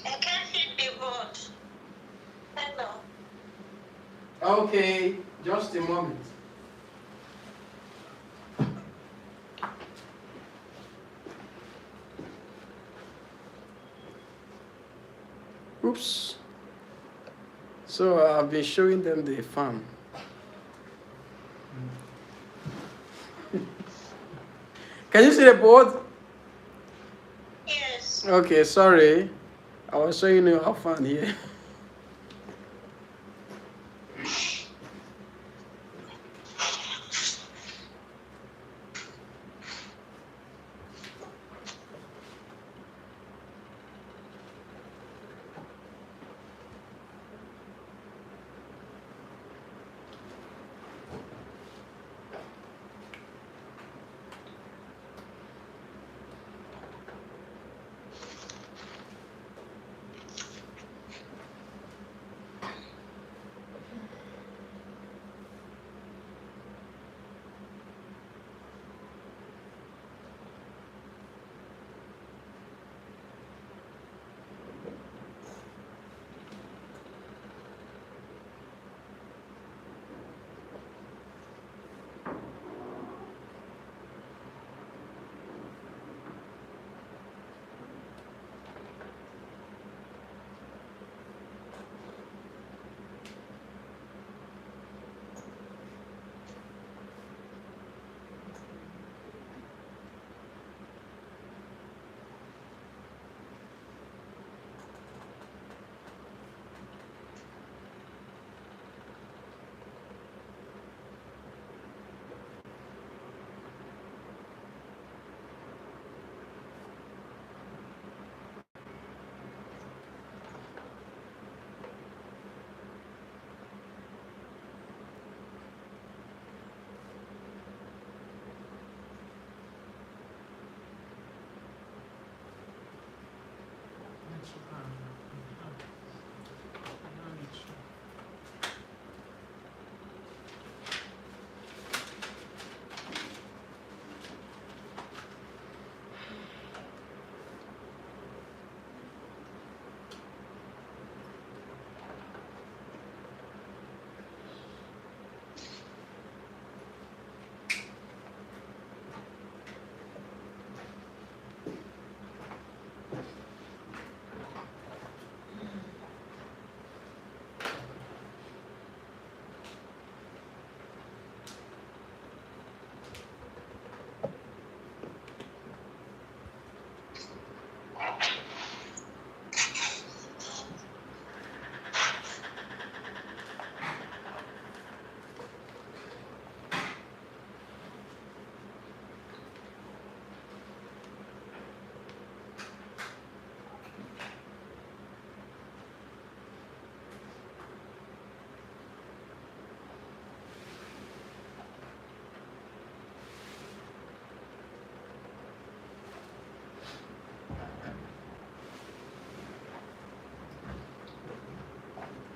I can't hit the board. Hello. Okay, just a moment. Oops. So I've been showing them the farm. Can you see the board? Yes. Okay, sorry. I was showing you how fun here.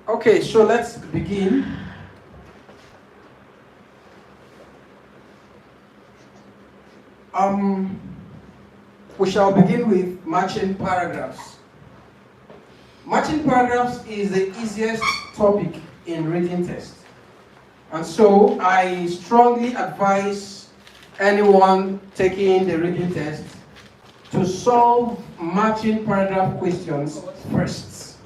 Okay, so let's begin. We shall begin with matching paragraphs. Matching paragraphs is the easiest topic in reading test. And so I strongly advise anyone taking the reading test to solve matching paragraph questions first.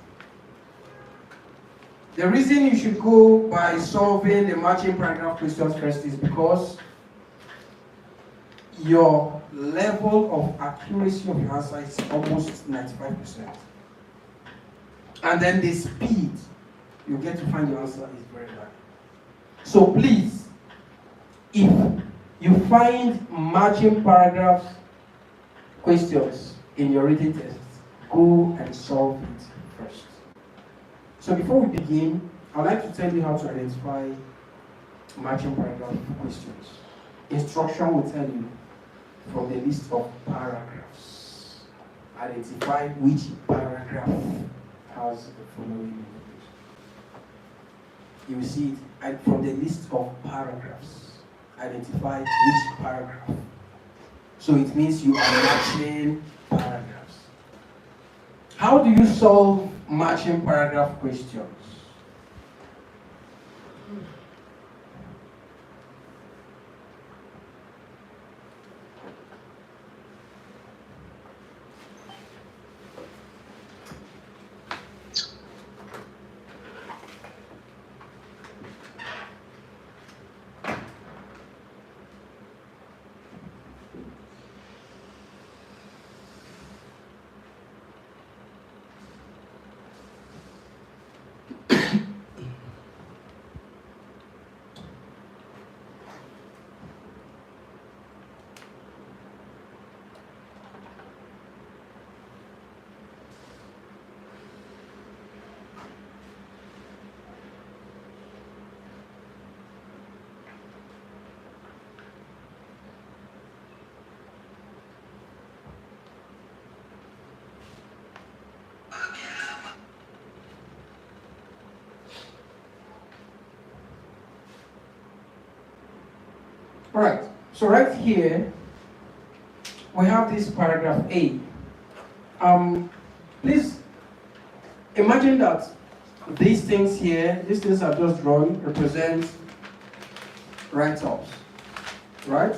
The reason you should go by solving the matching paragraph questions first is because your level of accuracy of your answer is almost 95%. And then the speed you get to find your answer is very high. So please, if you find matching paragraph questions in your reading test, go and solve it first. So before we begin, I'd like to tell you how to identify matching paragraph questions. Instruction will tell you from the list of paragraphs, identify which paragraph has the following information. You will see it from the list of paragraphs. Identify which paragraph. So it means you are matching paragraphs. How do you solve matching paragraph questions? All right, so right here, we have this paragraph A. Please imagine that these things here, these things I've just drawn, represent write-ups, right?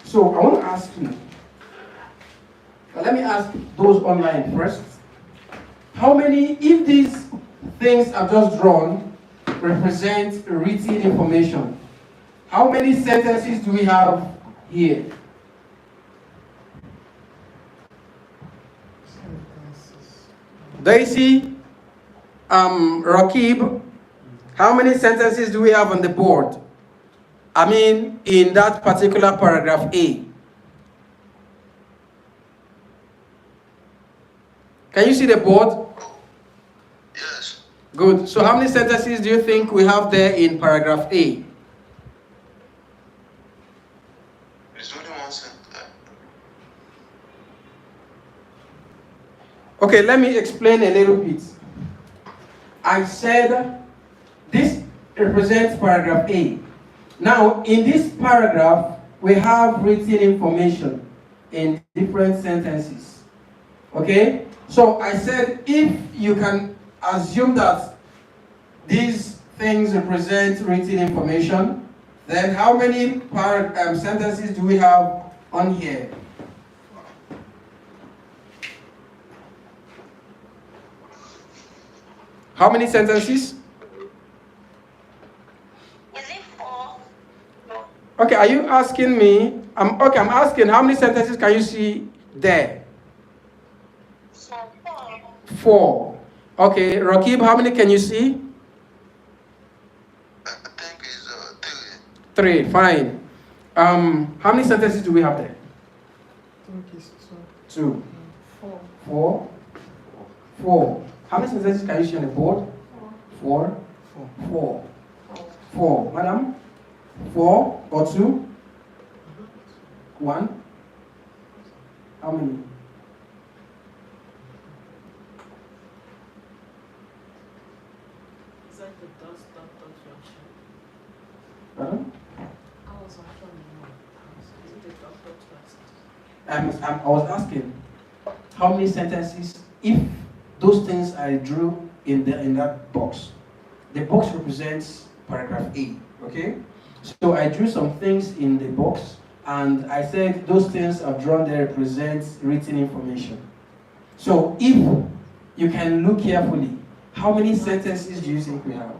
So I want to ask you, let me ask those online first. How many, if these things I've just drawn represent written information, how many sentences do we have here? Daisy, Rakib, how many sentences do we have on the board? I mean, in that particular paragraph A. Can you see the board? Yes. Good. So how many sentences do you think we have there in paragraph A? There's only one sentence. Okay, let me explain a little bit. I said this represents paragraph A. Now, in this paragraph, we have written information in different sentences. Okay? So I said if you can assume that these things represent written information, then how many sentences do we have on here? How many sentences? Is it 4? No. Okay, are you asking me? I'm asking how many sentences can you see there? So 4. 4. Okay, Rakib, how many can you see? I think it's 3. 3, fine. How many sentences do we have there? I think it's 2. 4. 4. 4. How many sentences can you see on the board? 4. 4. 4. Madam? 4 or 2? 1? How many? Is that the dot function? Pardon? I was actually wrong. Is it the dot first? I was asking how many sentences, if those things I drew in that box. The box represents paragraph A, okay? So I drew some things in the box and I said those things I've drawn there represent written information. So if you can look carefully, how many sentences do you think we have?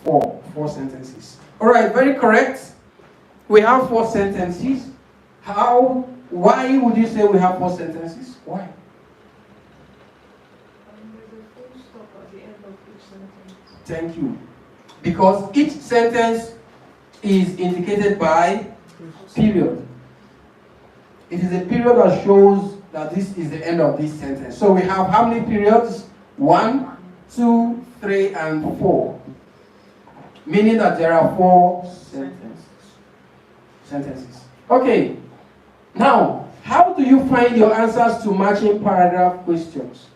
4. 4 sentences. All right, very correct. We have 4 sentences. Why would you say we have 4 sentences? Why? There's a full stop at the end of each sentence. Thank you. Because each sentence is indicated by period. It is a period that shows that this is the end of this sentence. So we have how many periods? 1, 2, 3, and 4. meaning that there are 4 sentences. Okay, now, how do you find your answers to matching paragraph questions?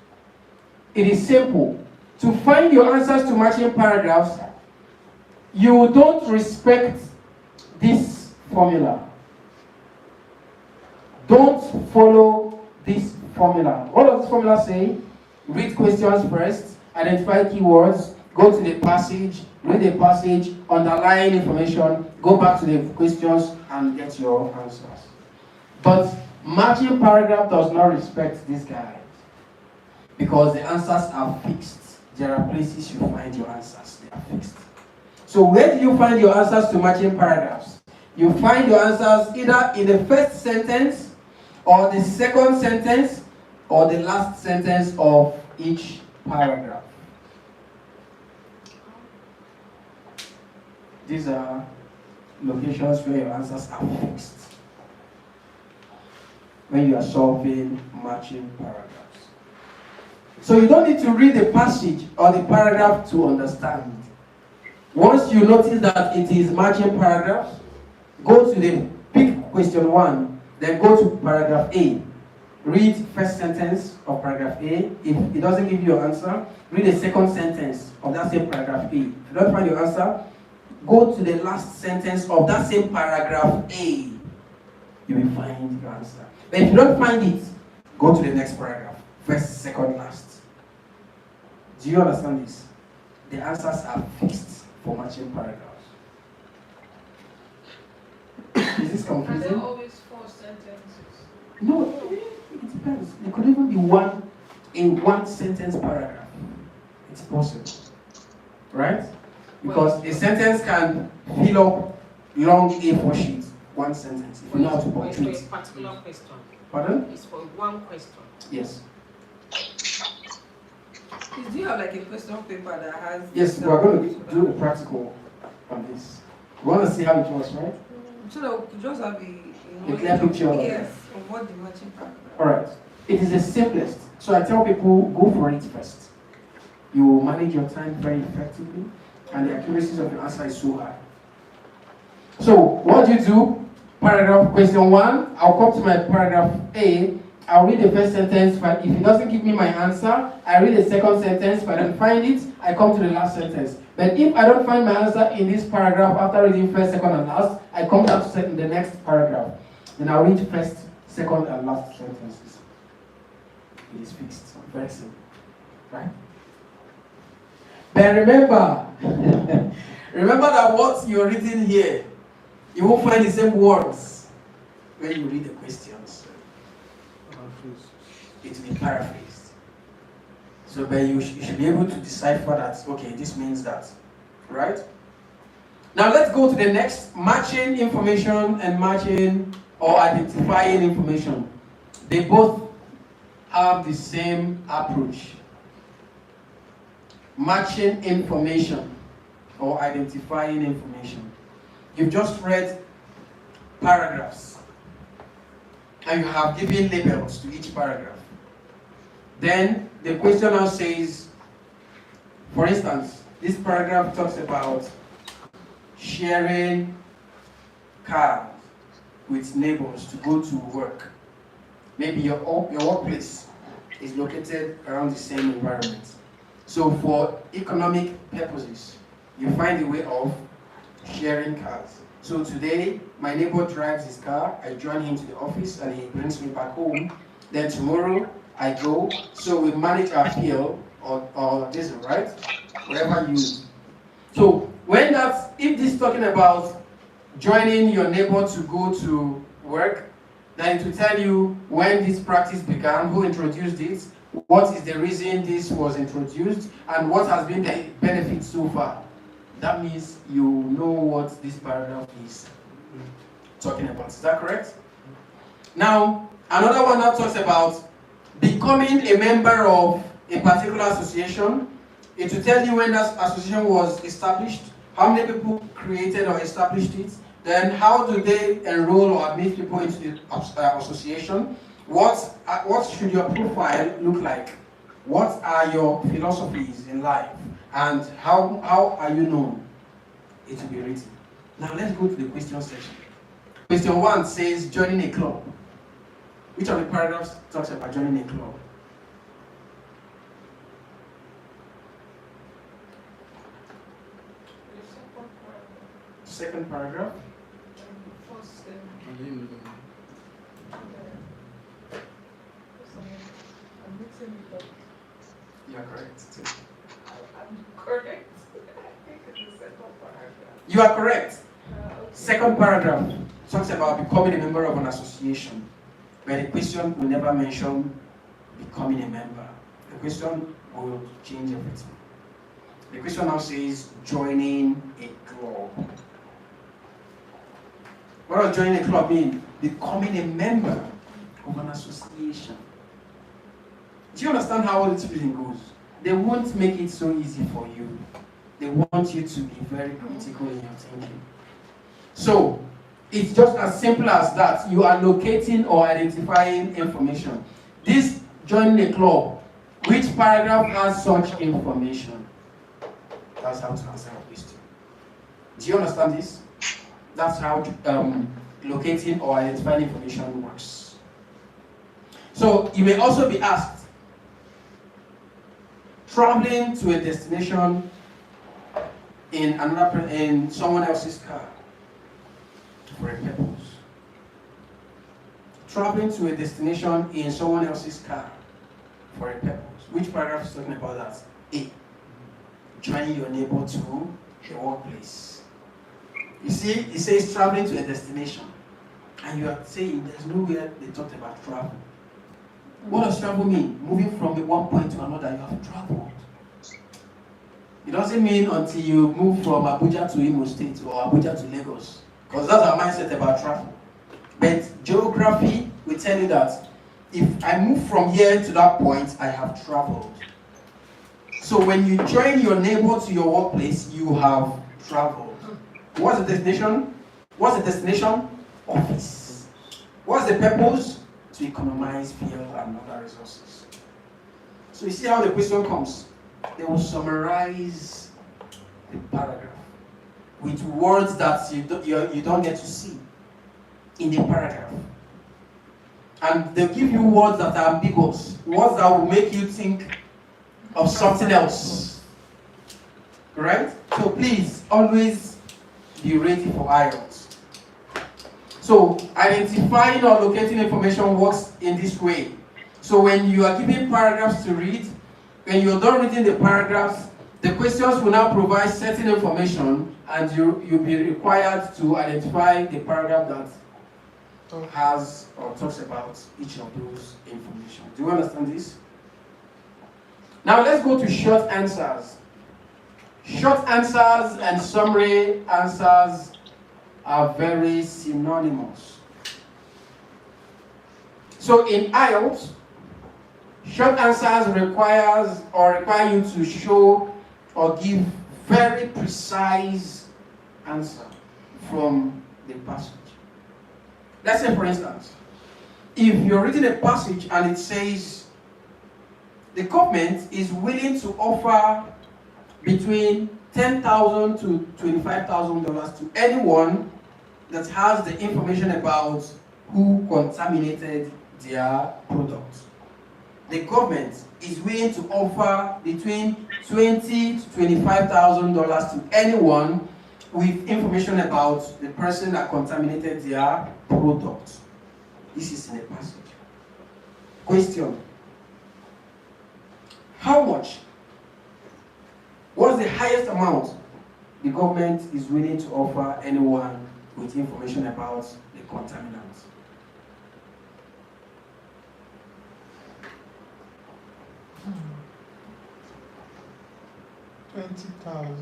It is simple. To find your answers to matching paragraphs, you don't respect this formula. Don't follow this formula. What does this formula say? Read questions first, identify keywords, go to the passage, read the passage, underline information, go back to the questions and get your answers. But matching paragraph does not respect this guide because the answers are fixed. There are places you find your answers, they are fixed. So where do you find your answers to matching paragraphs? You find your answers either in the first sentence or the second sentence or the last sentence of each paragraph. These are locations where your answers are fixed when you are solving matching paragraphs. So you don't need to read the passage or the paragraph to understand. Once you notice that it is matching paragraphs, go to the pick question 1, then go to paragraph A. Read first sentence of paragraph A. If it doesn't give you your answer, read the second sentence of that same paragraph A. If you don't find your answer, go to the last sentence of that same paragraph A. You will find your answer. But if you don't find it, go to the next paragraph. First, second, last. Do you understand this? The answers are fixed for matching paragraphs. Is this confusing? Are there always 4 sentences? No, it depends. It could even be one sentence paragraph. It's possible. Right? Because a sentence can fill up long A4 sheets. One sentence. If you know how to punctuate. It's for a particular question. Pardon? It's for one question. Yes. Do you have like a question paper that has... Yes, we are going to do a practical on this. We want to see how it works, right? So that we just have A clear picture of it. Yes, of what the matching paragraph. Alright. It is the simplest. So I tell people, go for it first. You will manage your time very effectively, and the accuracy of your answer is so high. So, what do you do? Paragraph question 1, I'll come to my paragraph A, I'll read the first sentence, but if it doesn't give me my answer, I read the second sentence, if I don't find it, I come to the last sentence. But if I don't find my answer in this paragraph after reading first, second, and last, I come down to the next paragraph. Then I'll read first, second, and last sentences. It is fixed. Very simple. Right? But remember, remember that what you're reading here, you won't find the same words when you read the questions. It will be paraphrased. So but you should be able to decipher that, okay, this means that. Right? Now let's go to the next, matching information and matching or identifying information. They both have the same approach. Matching information or identifying information. You've just read paragraphs and you have given labels to each paragraph. Then the question now says, for instance, this paragraph talks about sharing cars with neighbors to go to work. Maybe your workplace is located around the same environment. So for economic purposes, you find a way of sharing cars. So today, my neighbor drives his car, I join him to the office and he brings me back home. Then tomorrow, I go. So we manage our fuel or diesel, right? Whatever you use. So when if this is talking about joining your neighbor to go to work, then it will tell you when this practice began, who introduced it, what is the reason this was introduced, and what has been the benefit so far. That means you know what this paragraph is talking about. Is that correct? Now, another one that talks about becoming a member of a particular association. It will tell you when that association was established, how many people created or established it, then how do they enroll or admit people into the association, what should your profile look like, what are your philosophies in life, and how are you known. it will be written. Now let's go to the question section. Question 1 says joining a club. Which of the paragraphs talks about joining a club? Second paragraph. You are correct. I'm correct. I think it's the second paragraph. You are correct. Okay. Second paragraph talks about becoming a member of an association, but the question will never mention becoming a member. The question will change everything. The question now says joining a club. What does joining a club mean? Becoming a member of an association. Do you understand how this reading goes? They won't make it so easy for you. They want you to be very critical in your thinking. So, it's just as simple as that. You are locating or identifying information. This joining a club, which paragraph has such information? That's how to answer a question. Do you understand this? That's how locating or identifying information works. So, you may also be asked, traveling to a destination in someone else's car for a purpose. Traveling to a destination in someone else's car for a purpose. Which paragraph is talking about that? A. Joining your neighbor to a workplace. You see, it says traveling to a destination. And you are saying there's nowhere they talked about travel. What does travel mean? Moving from one point to another, you have traveled. It doesn't mean until you move from Abuja to Imo State or Abuja to Lagos. Because that's our mindset about travel. But geography will tell you that if I move from here to that point, I have traveled. So when you join your neighbor to your workplace, you have traveled. What's the destination? What's the destination? Office. What's the purpose? To economize fuel and other resources. So you see how the question comes. They will summarize the paragraph with words that you don't get to see in the paragraph. And they'll give you words that are ambiguous, words that will make you think of something else. Right? So please, always be ready for IELTS. So, identifying or locating information works in this way. So when you are given paragraphs to read, when you're done reading the paragraphs, the questions will now provide certain information and you'll be required to identify the paragraph that has or talks about each of those information. Do you understand this? Now let's go to short answers. Short answers and summary answers are very synonymous. So in IELTS, short answers require you to show or give very precise answer from the passage. Let's say, for instance, if you're reading a passage and it says the government is willing to offer between $10,000 to $25,000 to anyone that has the information about who contaminated their product. The government is willing to offer between $20,000 to $25,000 to anyone with information about the person that contaminated their product. This is in a passage. Question: how much? What's the highest amount the government is willing to offer anyone with information about the contaminants? $20,000.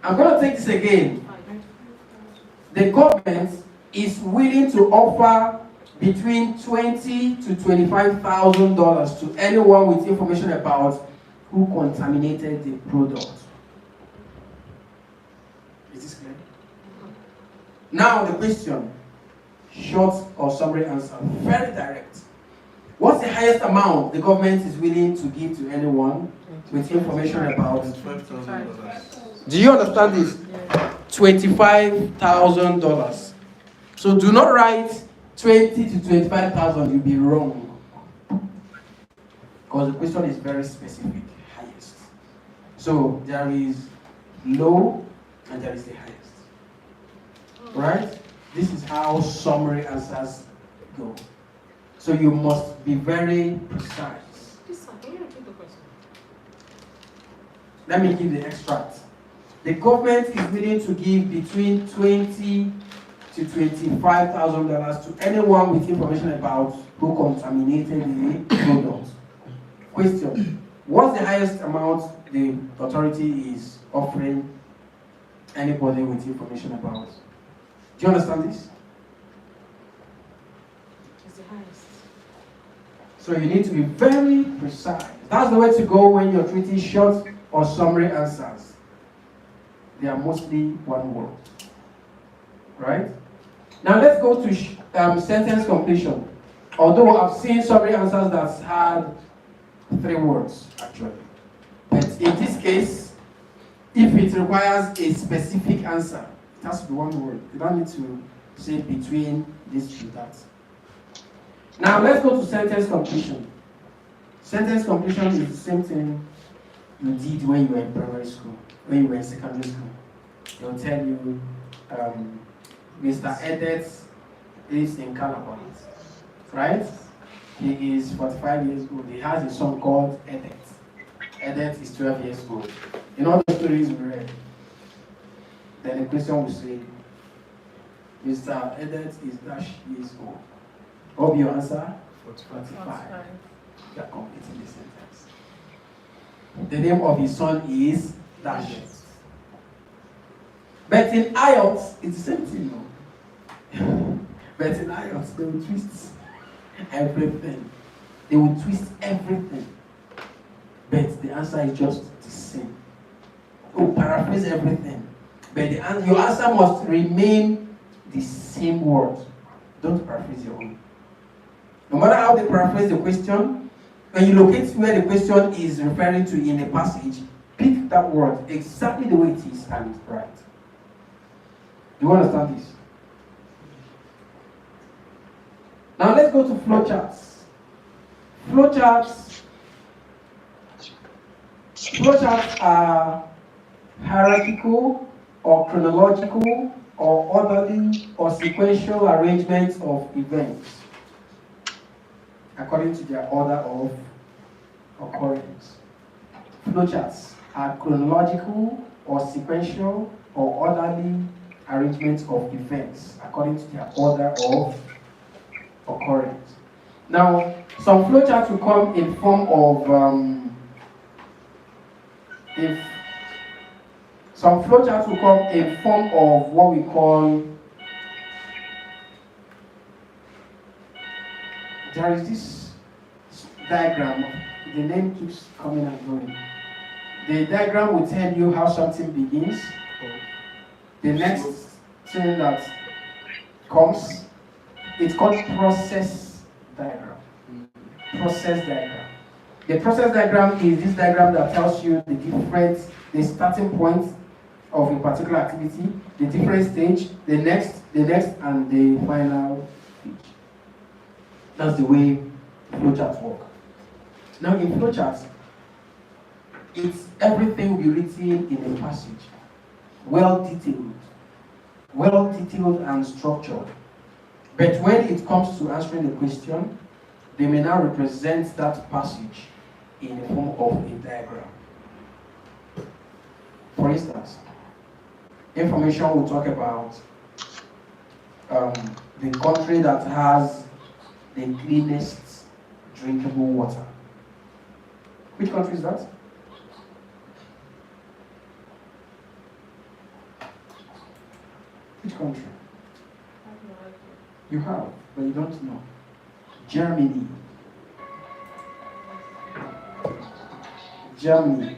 I'm going to take this again. The government is willing to offer between $20,000 to $25,000 to anyone with information about who contaminated the product. Is this clear? Now the question, short or summary answer, very direct. What's the highest amount the government is willing to give to anyone with information about? $25,000. Do you understand this? $25,000. So do not write 20 to 25,000. You'll be wrong. Because the question is very specific. Highest. So there is low and there is the highest. Right? This is how summary answers go. So you must be very precise. Can you repeat the question? Let me give the extract. The government is willing to give between $20,000 to $25,000 to anyone with information about who contaminated the product. Question: what's the highest amount the authority is offering anybody with information about? Do you understand this? It's the highest. So you need to be very precise. That's the way to go when you're treating short or summary answers. They are mostly one word. Right? Now let's go to sentence completion. Although I've seen summary answers that had 3 words actually. But in this case, if it requires a specific answer, it has to be one word. You don't need to say between this to that. Now let's go to sentence completion. Sentence completion is the same thing you did when you were in primary school, when you were in secondary school. They'll tell you, Mr. Edet lives in Calabar, right? He is 45 years old. He has a son called Edet. Edet is 12 years old. In all the stories we read, then the question will say, Mr. Edet is dash years old. What will be your answer? 45. You are completing the sentence. The name of his son is dash. But in IELTS, it's the same thing, no? But in IELTS, they will twist everything. They will twist everything. But the answer is just the same. Oh, paraphrase everything. But your answer must remain the same word. Don't paraphrase your own. No matter how they paraphrase the question, when you locate where the question is referring to in a passage, pick that word exactly the way it is and write. Do you understand this? Now let's go to flowcharts. Flowcharts are hierarchical or chronological or orderly or sequential arrangements of events according to their order of occurrence. Flowcharts are chronological or sequential or orderly arrangements of events according to their order of occurrence. Now, some flowcharts will come in form of what we call. There is this diagram. The name keeps coming and going. The diagram will tell you how something begins. The next thing that comes, it's called process diagram. Process diagram. The process diagram is this diagram that tells you the starting point of a particular activity, the different stage, the next, and the final stage. That's the way flowcharts work. Now in flowcharts, everything will be written in a passage, well detailed and structured. But when it comes to answering the question, they may now represent that passage in the form of a diagram. For instance, information will talk about the country that has the cleanest drinkable water. Which country is that? Which country? You have, but you don't know. Germany. Germany.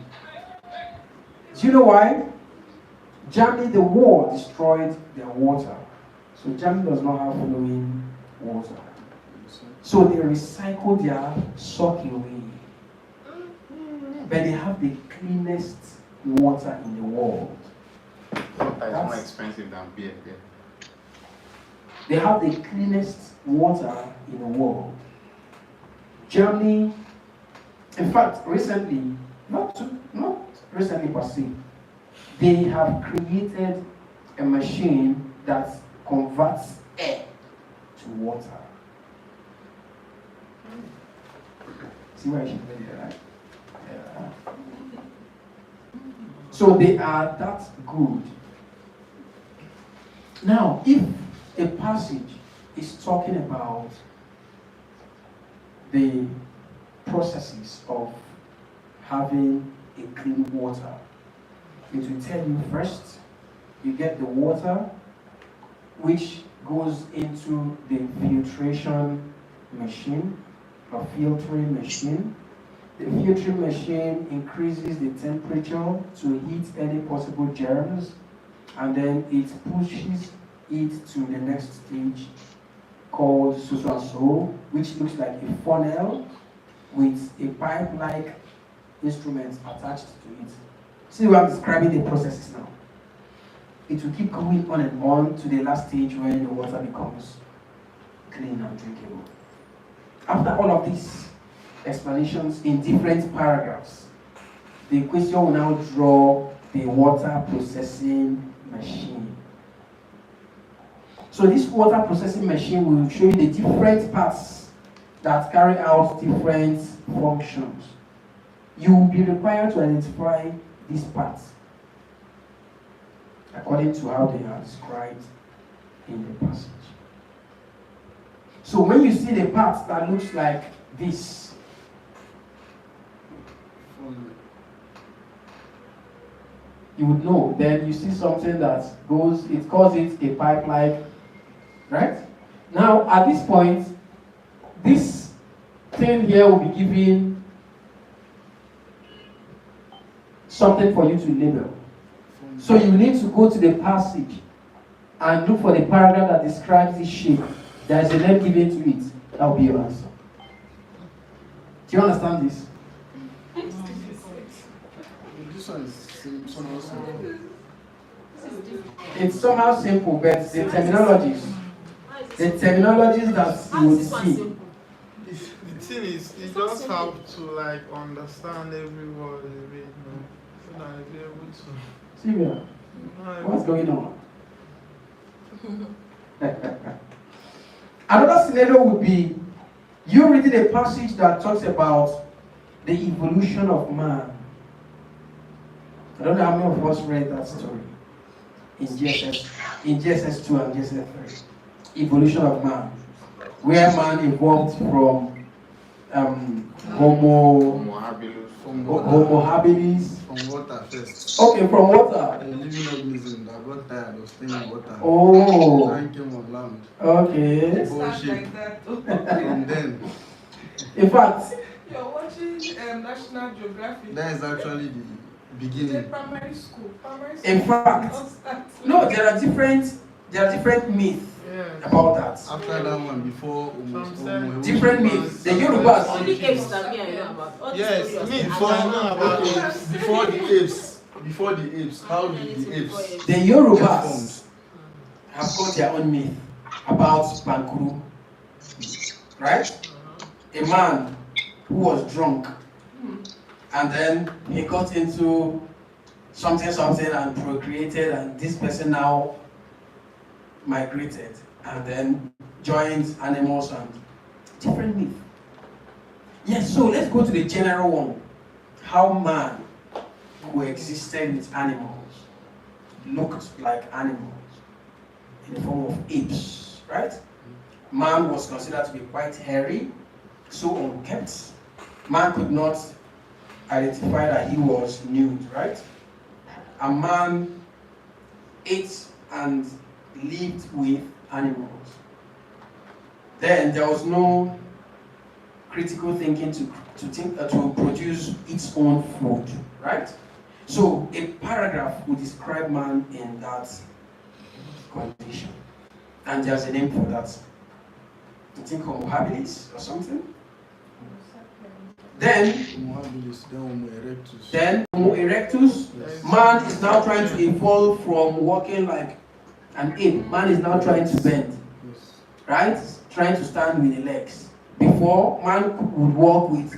Do you know why? Germany, the war destroyed their water. So Germany does not have flowing water. So they recycle their sock away. But they have the cleanest water in the world. Water is more expensive than beer there. They have the cleanest water in the world. Germany, in fact, recently, not recently per se, they have created a machine that converts air to water. See where I should be there, right? Yeah. So they are that good. Now, if a passage is talking about the processes of having a clean water, it will tell you first, you get the water, which goes into the filtration machine, a filtering machine. The filtering machine increases the temperature to heat any possible germs, and then it pushes it to the next stage called so, which looks like a funnel with a pipe-like instrument attached to it. See where I'm describing the processes now. It will keep going on and on to the last stage where the water becomes clean and drinkable. After all of these explanations in different paragraphs, the question will now draw the water processing machine. So this water processing machine will show you the different parts that carry out different functions. You will be required to identify these parts according to how they are described in the passage. So when you see the part that looks like this, you would know. Then you see something that calls it a pipe-like, right? Now at this point, this thing here will be giving something for you to label. So you need to go to the passage and look for the paragraph that describes this shape. There is a name given to it. That will be your answer. Do you understand this? This one is somehow simple. It's somehow simple, but the terminologies that you will see. The thing is, you just have to like understand every word a bit, so that you'll be able to. Sylvia, what's going on? Another scenario would be you reading a passage that talks about the evolution of man. I don't know how many of us read that story in GSS 2 and GSS 3. Evolution of man, where man evolved from Homo habilis. From water first. Okay, from water. A living organism that got tired of staying in water. Oh. Then came on land. Okay. Bullshit. From then. In fact, you're watching National Geographic. That is actually the beginning. Primary school. In fact, no, there are different myths about that. After that one, before different myths. The Yorubas. Only apes that me I know about. Yes, before the apes. Before the apes. How did the apes? The Yorubas have got their own myth about Bankuru. Right? A man who was drunk and then he got into something and procreated, and this person now migrated and then joined animals and different myth. Yes, so let's go to the general one. How man coexisted with animals, looked like animals in the form of apes, right? Man was considered to be quite hairy, so unkempt. Man could not identify that he was nude, right? A man ate and lived with animals. Then there was no critical thinking to produce its own food, right? So a paragraph would describe man in that condition, and there's a name for that. I think Homo habilis or something. Then Homo erectus. Man is now trying to evolve from walking like an ape. Man is now trying to bend, right? Trying to stand with the legs. Before, man would walk with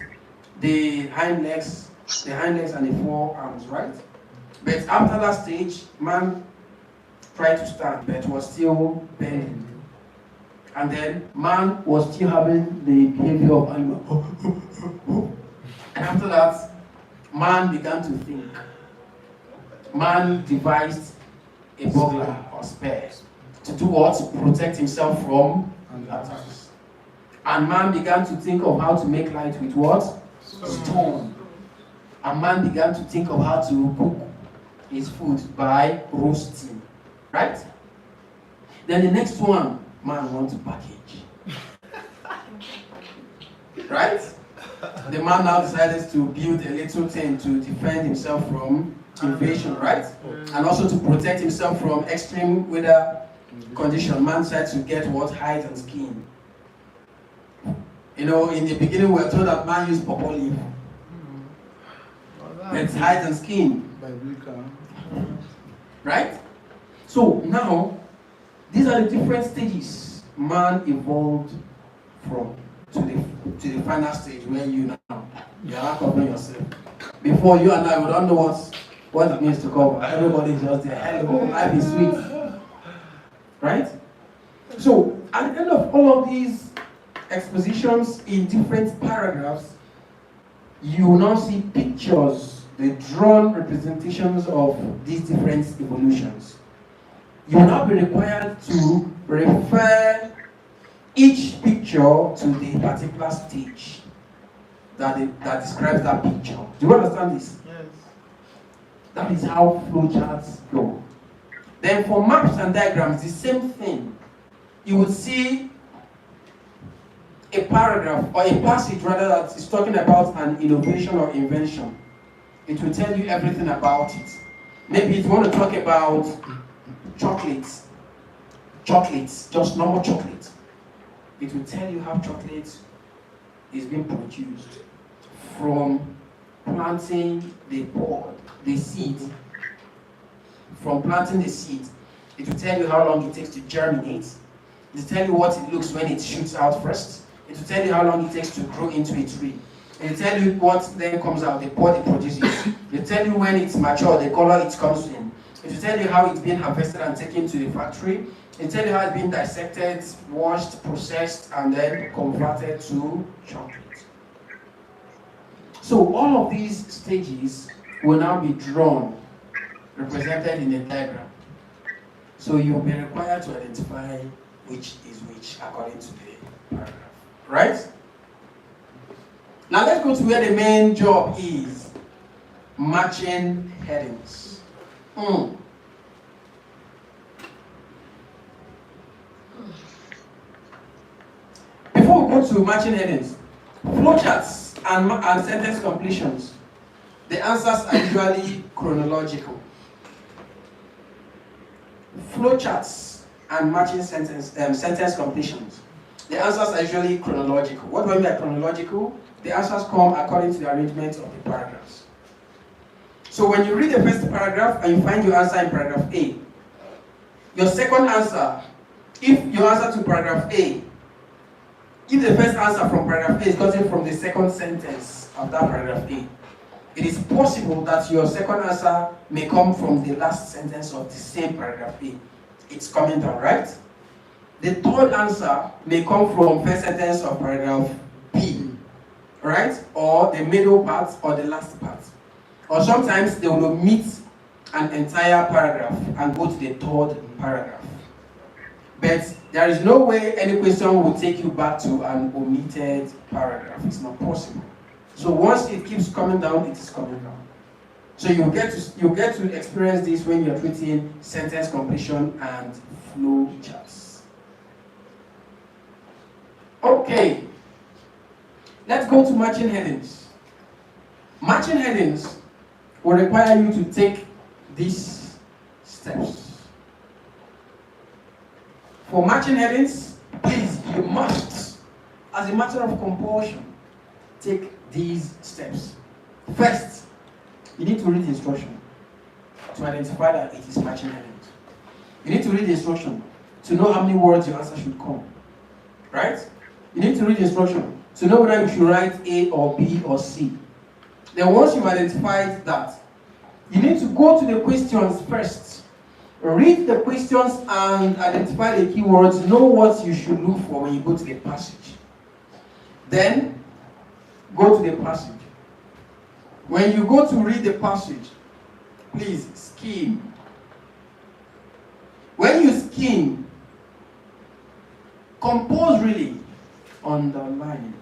the hind legs and the forearms, right? But after that stage, man tried to stand, but was still bending. And then man was still having the behavior of animal. And after that, man began to think. Man devised a burglar or spear to do what? To protect himself from attacks. And man began to think of how to make light with what? Stone. And man began to think of how to cook his food by roasting. Right? Then the next one, man wants to package. Right? The man now decided to build a little thing to defend himself from invasion, right? And also to protect himself from extreme weather condition. Man decided to get what? Hide and skin. You know, in the beginning we were told that man used pawpaw leaf. Let's hide and skin. Right? So now, these are the different stages man evolved from to the final stage where you are not covering yourself. Before, you and I, we don't know what it means to cover. Everybody is just there. Hello, life is sweet. Right? So, at the end of all of these expositions in different paragraphs, you will now see pictures, the drawn representations of these different evolutions. You will now be required to refer each picture to the particular stage that describes that picture. Do you understand this? Yes. That is how flowcharts go. Then for maps and diagrams, the same thing. You would see a paragraph or a passage rather that is talking about an innovation or invention. It will tell you everything about it. Maybe if you want to talk about chocolates, just normal chocolate. It will tell you how chocolate is being produced from planting the pod, the seed. From planting the seed, it will tell you how long it takes to germinate. It will tell you what it looks when it shoots out first. It will tell you how long it takes to grow into a tree. It will tell you what then comes out, the pod it produces. It will tell you when it's mature, the color it comes in. It will tell you how it's being harvested and taken to the factory. It will tell you how it's being dissected, washed, processed, and then converted to chocolate. So all of these stages will now be drawn, represented in a diagram. So you'll be required to identify which is which according to the paragraph. Right? Now let's go to where the main job is. Matching headings. Before we go to matching headings, flowcharts and sentence completions, the answers are usually chronological. Flowcharts and matching sentence completions, the answers are usually chronological. What do I mean by chronological? The answers come according to the arrangement of the paragraphs. So when you read the first paragraph and you find your answer in paragraph A, your second answer, if your answer to paragraph A, if the first answer from paragraph A is gotten from the second sentence of that paragraph A, it is possible that your second answer may come from the last sentence of the same paragraph A. It's coming down, right? The third answer may come from first sentence of paragraph B, right? Or the middle part or the last part. Or sometimes they will omit an entire paragraph and go to the third paragraph. But there is no way any question will take you back to an omitted paragraph. It's not possible. So once it keeps coming down, it is coming down. So you get to experience this when you're treating sentence completion and flow charts. Okay. Let's go to matching headings. Matching headings will require you to take these steps. For matching headings, please, you must as a matter of compulsion, take these steps. First, you need to read the instruction to identify that it is matching headings. You need to read the instruction to know how many words your answer should come. Right? You need to read the instruction to know whether you should write A or B or C. Then once you've identified that, you need to go to the questions first. Read the questions and identify the keywords. Know what you should look for when you go to the passage. Then, go to the passage. When you go to read the passage, please skim. When you skim, compose really, underline.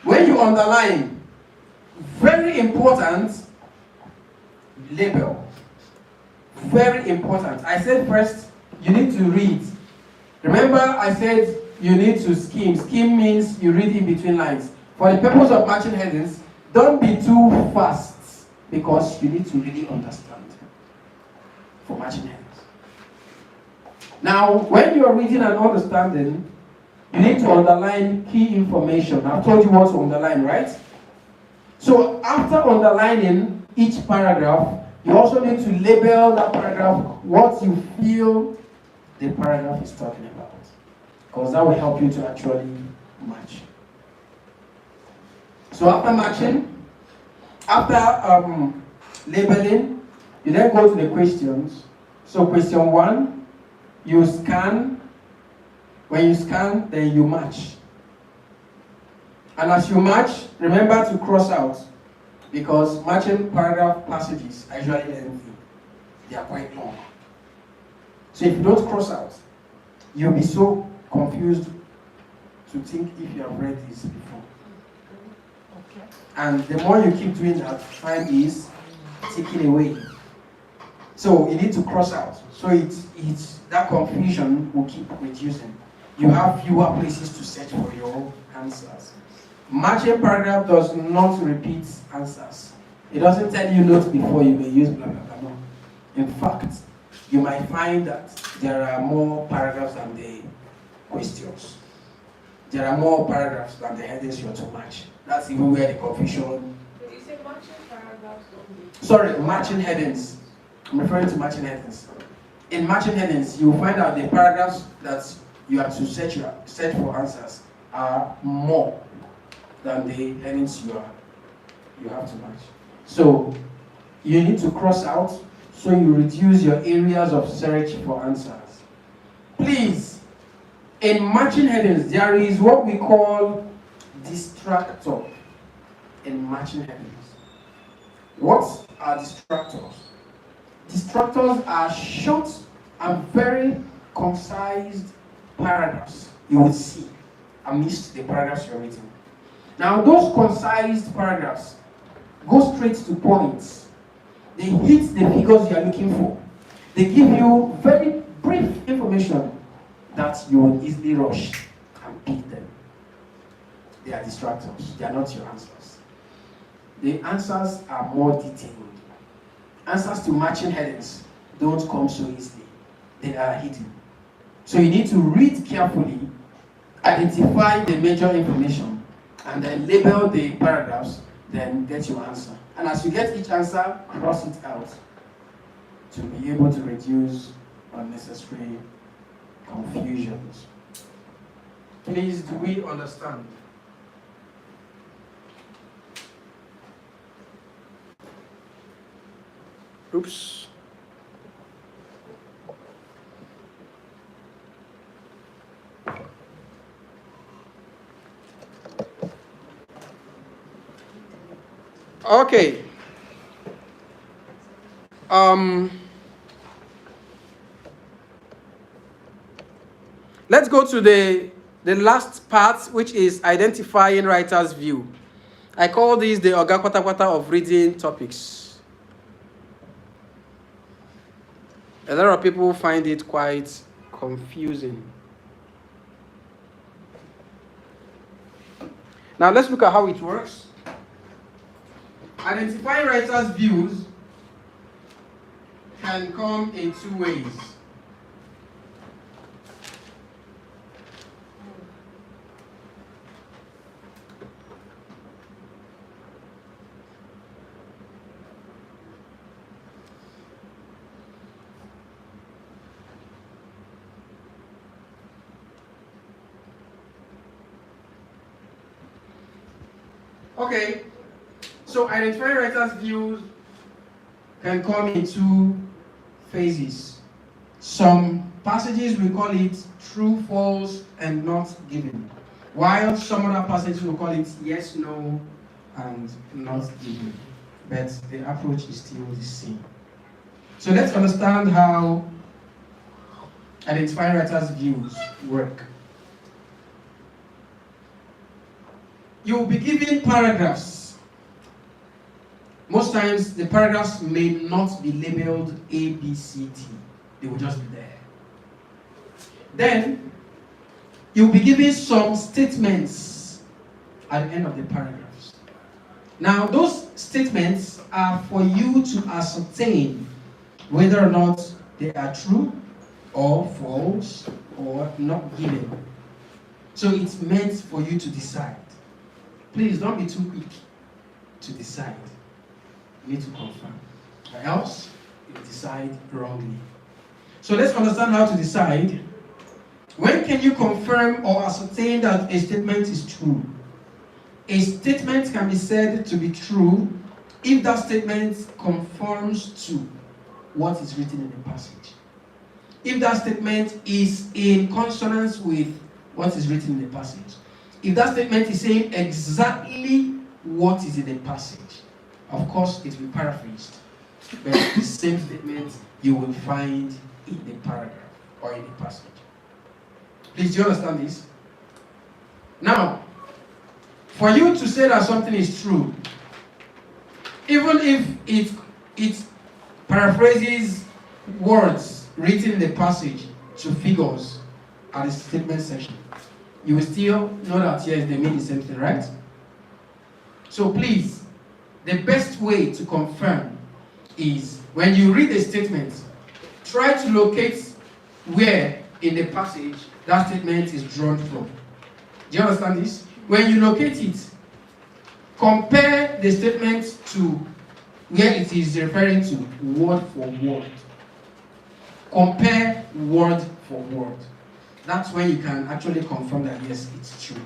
When you underline, very important, label. Very important. I said first, you need to read. Remember, I said you need to skim. Skim means you read in between lines. For the purpose of matching headings, don't be too fast because you need to really understand for matching headings. Now, when you are reading and understanding, you need to underline key information. I've told you what to underline, right? So after underlining each paragraph, you also need to label that paragraph what you feel the paragraph is talking about. Because that will help you to actually match. So after matching, after labeling, you then go to the questions. So question 1, you scan. When you scan, then you match. And as you match, remember to cross out. Because matching paragraph passages are usually lengthy. They are quite long. So if you don't cross out, you'll be so confused to think if you have read this before. Okay. And the more you keep doing that, time is ticking away. So you need to cross out. So it's that confusion will keep reducing. You have fewer places to search for your answers. Matching paragraph does not repeat answers. It doesn't tell you notes before you may use blah blah blah. No. In fact, you might find that there are more paragraphs than the questions. There are more paragraphs than the headings you are to match. That's even where the confusion. So you say matching paragraphs only? Sorry, matching headings. I'm referring to matching headings. In matching headings, you will find out the paragraphs that you have to search for answers are more than the headings you have to match. So you need to cross out so you reduce your areas of search for answers. Please, in matching headings, there is what we call distractor in matching headings. What are distractors? Distractors are short and very concise paragraphs you will see amidst the paragraphs you're reading. Now, those concise paragraphs go straight to points. They hit the figures you are looking for. They give you very brief information that you will easily rush and pick them. They are distractors. They are not your answers. The answers are more detailed. Answers to matching headings don't come so easily. They are hidden. So you need to read carefully, identify the major information, and then label the paragraphs, then get your answer. And as you get each answer, cross it out to be able to reduce unnecessary confusions. Please, do we understand? Oops. Okay. Let's go to the last part, which is identifying writer's view. I call these the Oga Kwata Kwata of reading topics. A lot of people find it quite confusing. Now let's look at how it works. Identifying writers' views can come in two ways. Okay, so identifying writer's views can come in two phases. Some passages we call it true, false, and not given, while some other passages we call it yes, no, and not given. But the approach is still the same. So let's understand how identifying writers' views work. You will be given paragraphs. Most times the paragraphs may not be labeled A, B, C, D. They will just be there. Then you'll be given some statements at the end of the paragraphs. Now those statements are for you to ascertain whether or not they are true or false or not given. So it's meant for you to decide. Please don't be too quick to decide. You need to confirm, or else you decide wrongly. So let's understand how to decide. When can you confirm or ascertain that a statement is true? A statement can be said to be true if that statement conforms to what is written in the passage. If that statement is in consonance with what is written in the passage. If that statement is saying exactly what is in the passage. Of course, it will be paraphrased, but the same statement you will find in the paragraph or in the passage. Please, do you understand this? Now, for you to say that something is true, even if it paraphrases words written in the passage to figures at the statement section, you will still know that yes, they mean the same thing, right? So please, the best way to confirm is when you read a statement, try to locate where in the passage that statement is drawn from. Do you understand this? When you locate it, compare the statement to where it is referring to word for word. Compare word for word. That's when you can actually confirm that yes, it's true.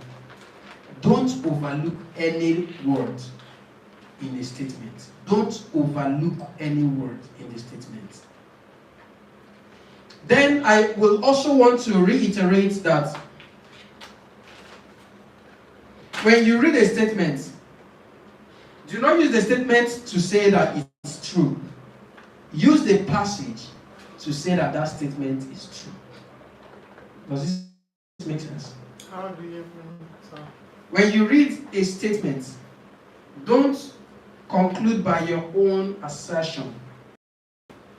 Don't overlook any word in the statement. Don't overlook any word in the statement. Then I will also want to reiterate that when you read a statement, do not use the statement to say that it's true. Use the passage to say that that statement is true. Does this make sense? How do you When you read a statement, don't conclude by your own assertion.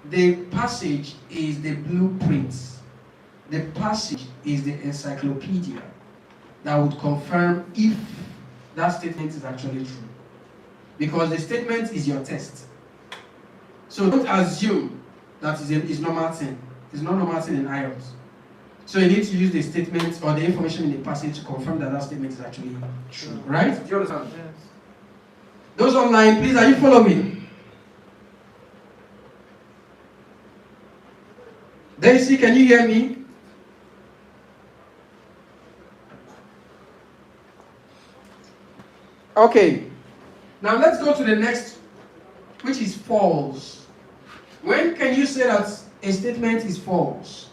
The passage is the blueprint. The passage is the encyclopedia that would confirm if that statement is actually true. Because the statement is your test. So don't assume that it's normal thing. It's not normal thing in IELTS. So you need to use the statement or the information in the passage to confirm that that statement is actually true. Right? Do you understand? Yes. Those online, please, are you following? Daisy, can you hear me? Okay. Now let's go to the next, which is false. When can you say that a statement is false?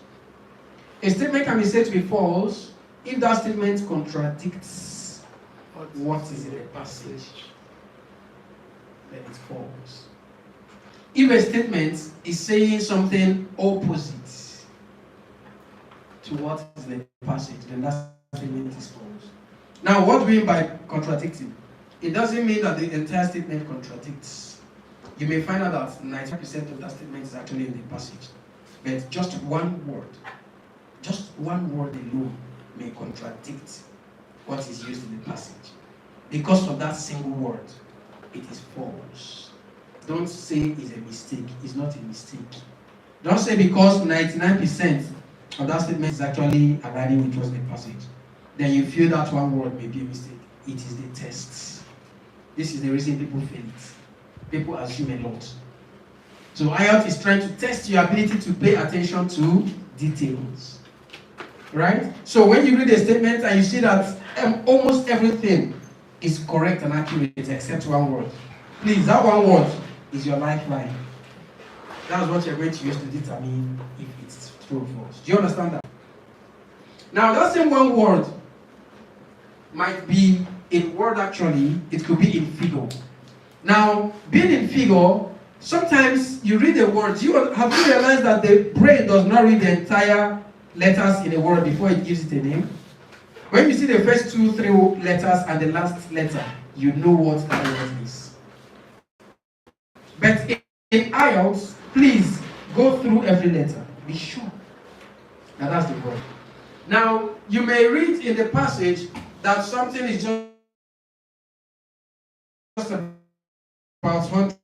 A statement can be said to be false if that statement contradicts what is in the passage. Then it's false. If a statement is saying something opposite to what is in the passage, then that statement is false. Now, what do we mean by contradicting? It doesn't mean that the entire statement contradicts. You may find out that 90% of that statement is actually in the passage. But just one word alone may contradict what is used in the passage. Because of that single word, it is false. Don't say it's a mistake. It's not a mistake. Don't say because 99% of that statement is actually aligning with what's in the passage, then you feel that one word may be a mistake. It is the test. This is the reason people fail it. People assume a lot. So IELTS is trying to test your ability to pay attention to details. Right? So when you read a statement and you see that almost everything is correct and accurate except one word. Please, that one word is your lifeline. That's what you're going to use to determine if it's true or false. Do you understand that? Now, that same one word might be in word actually, it could be in figure. Now, being in figure, sometimes you read a word. Have you realized that the brain does not read the entire letters in a word before it gives it a name? When you see the first 2, 3 letters and the last letter, you know what that word is. But in IELTS, please go through every letter. Be sure that that's the word. Now, you may read in the passage that something is just about 100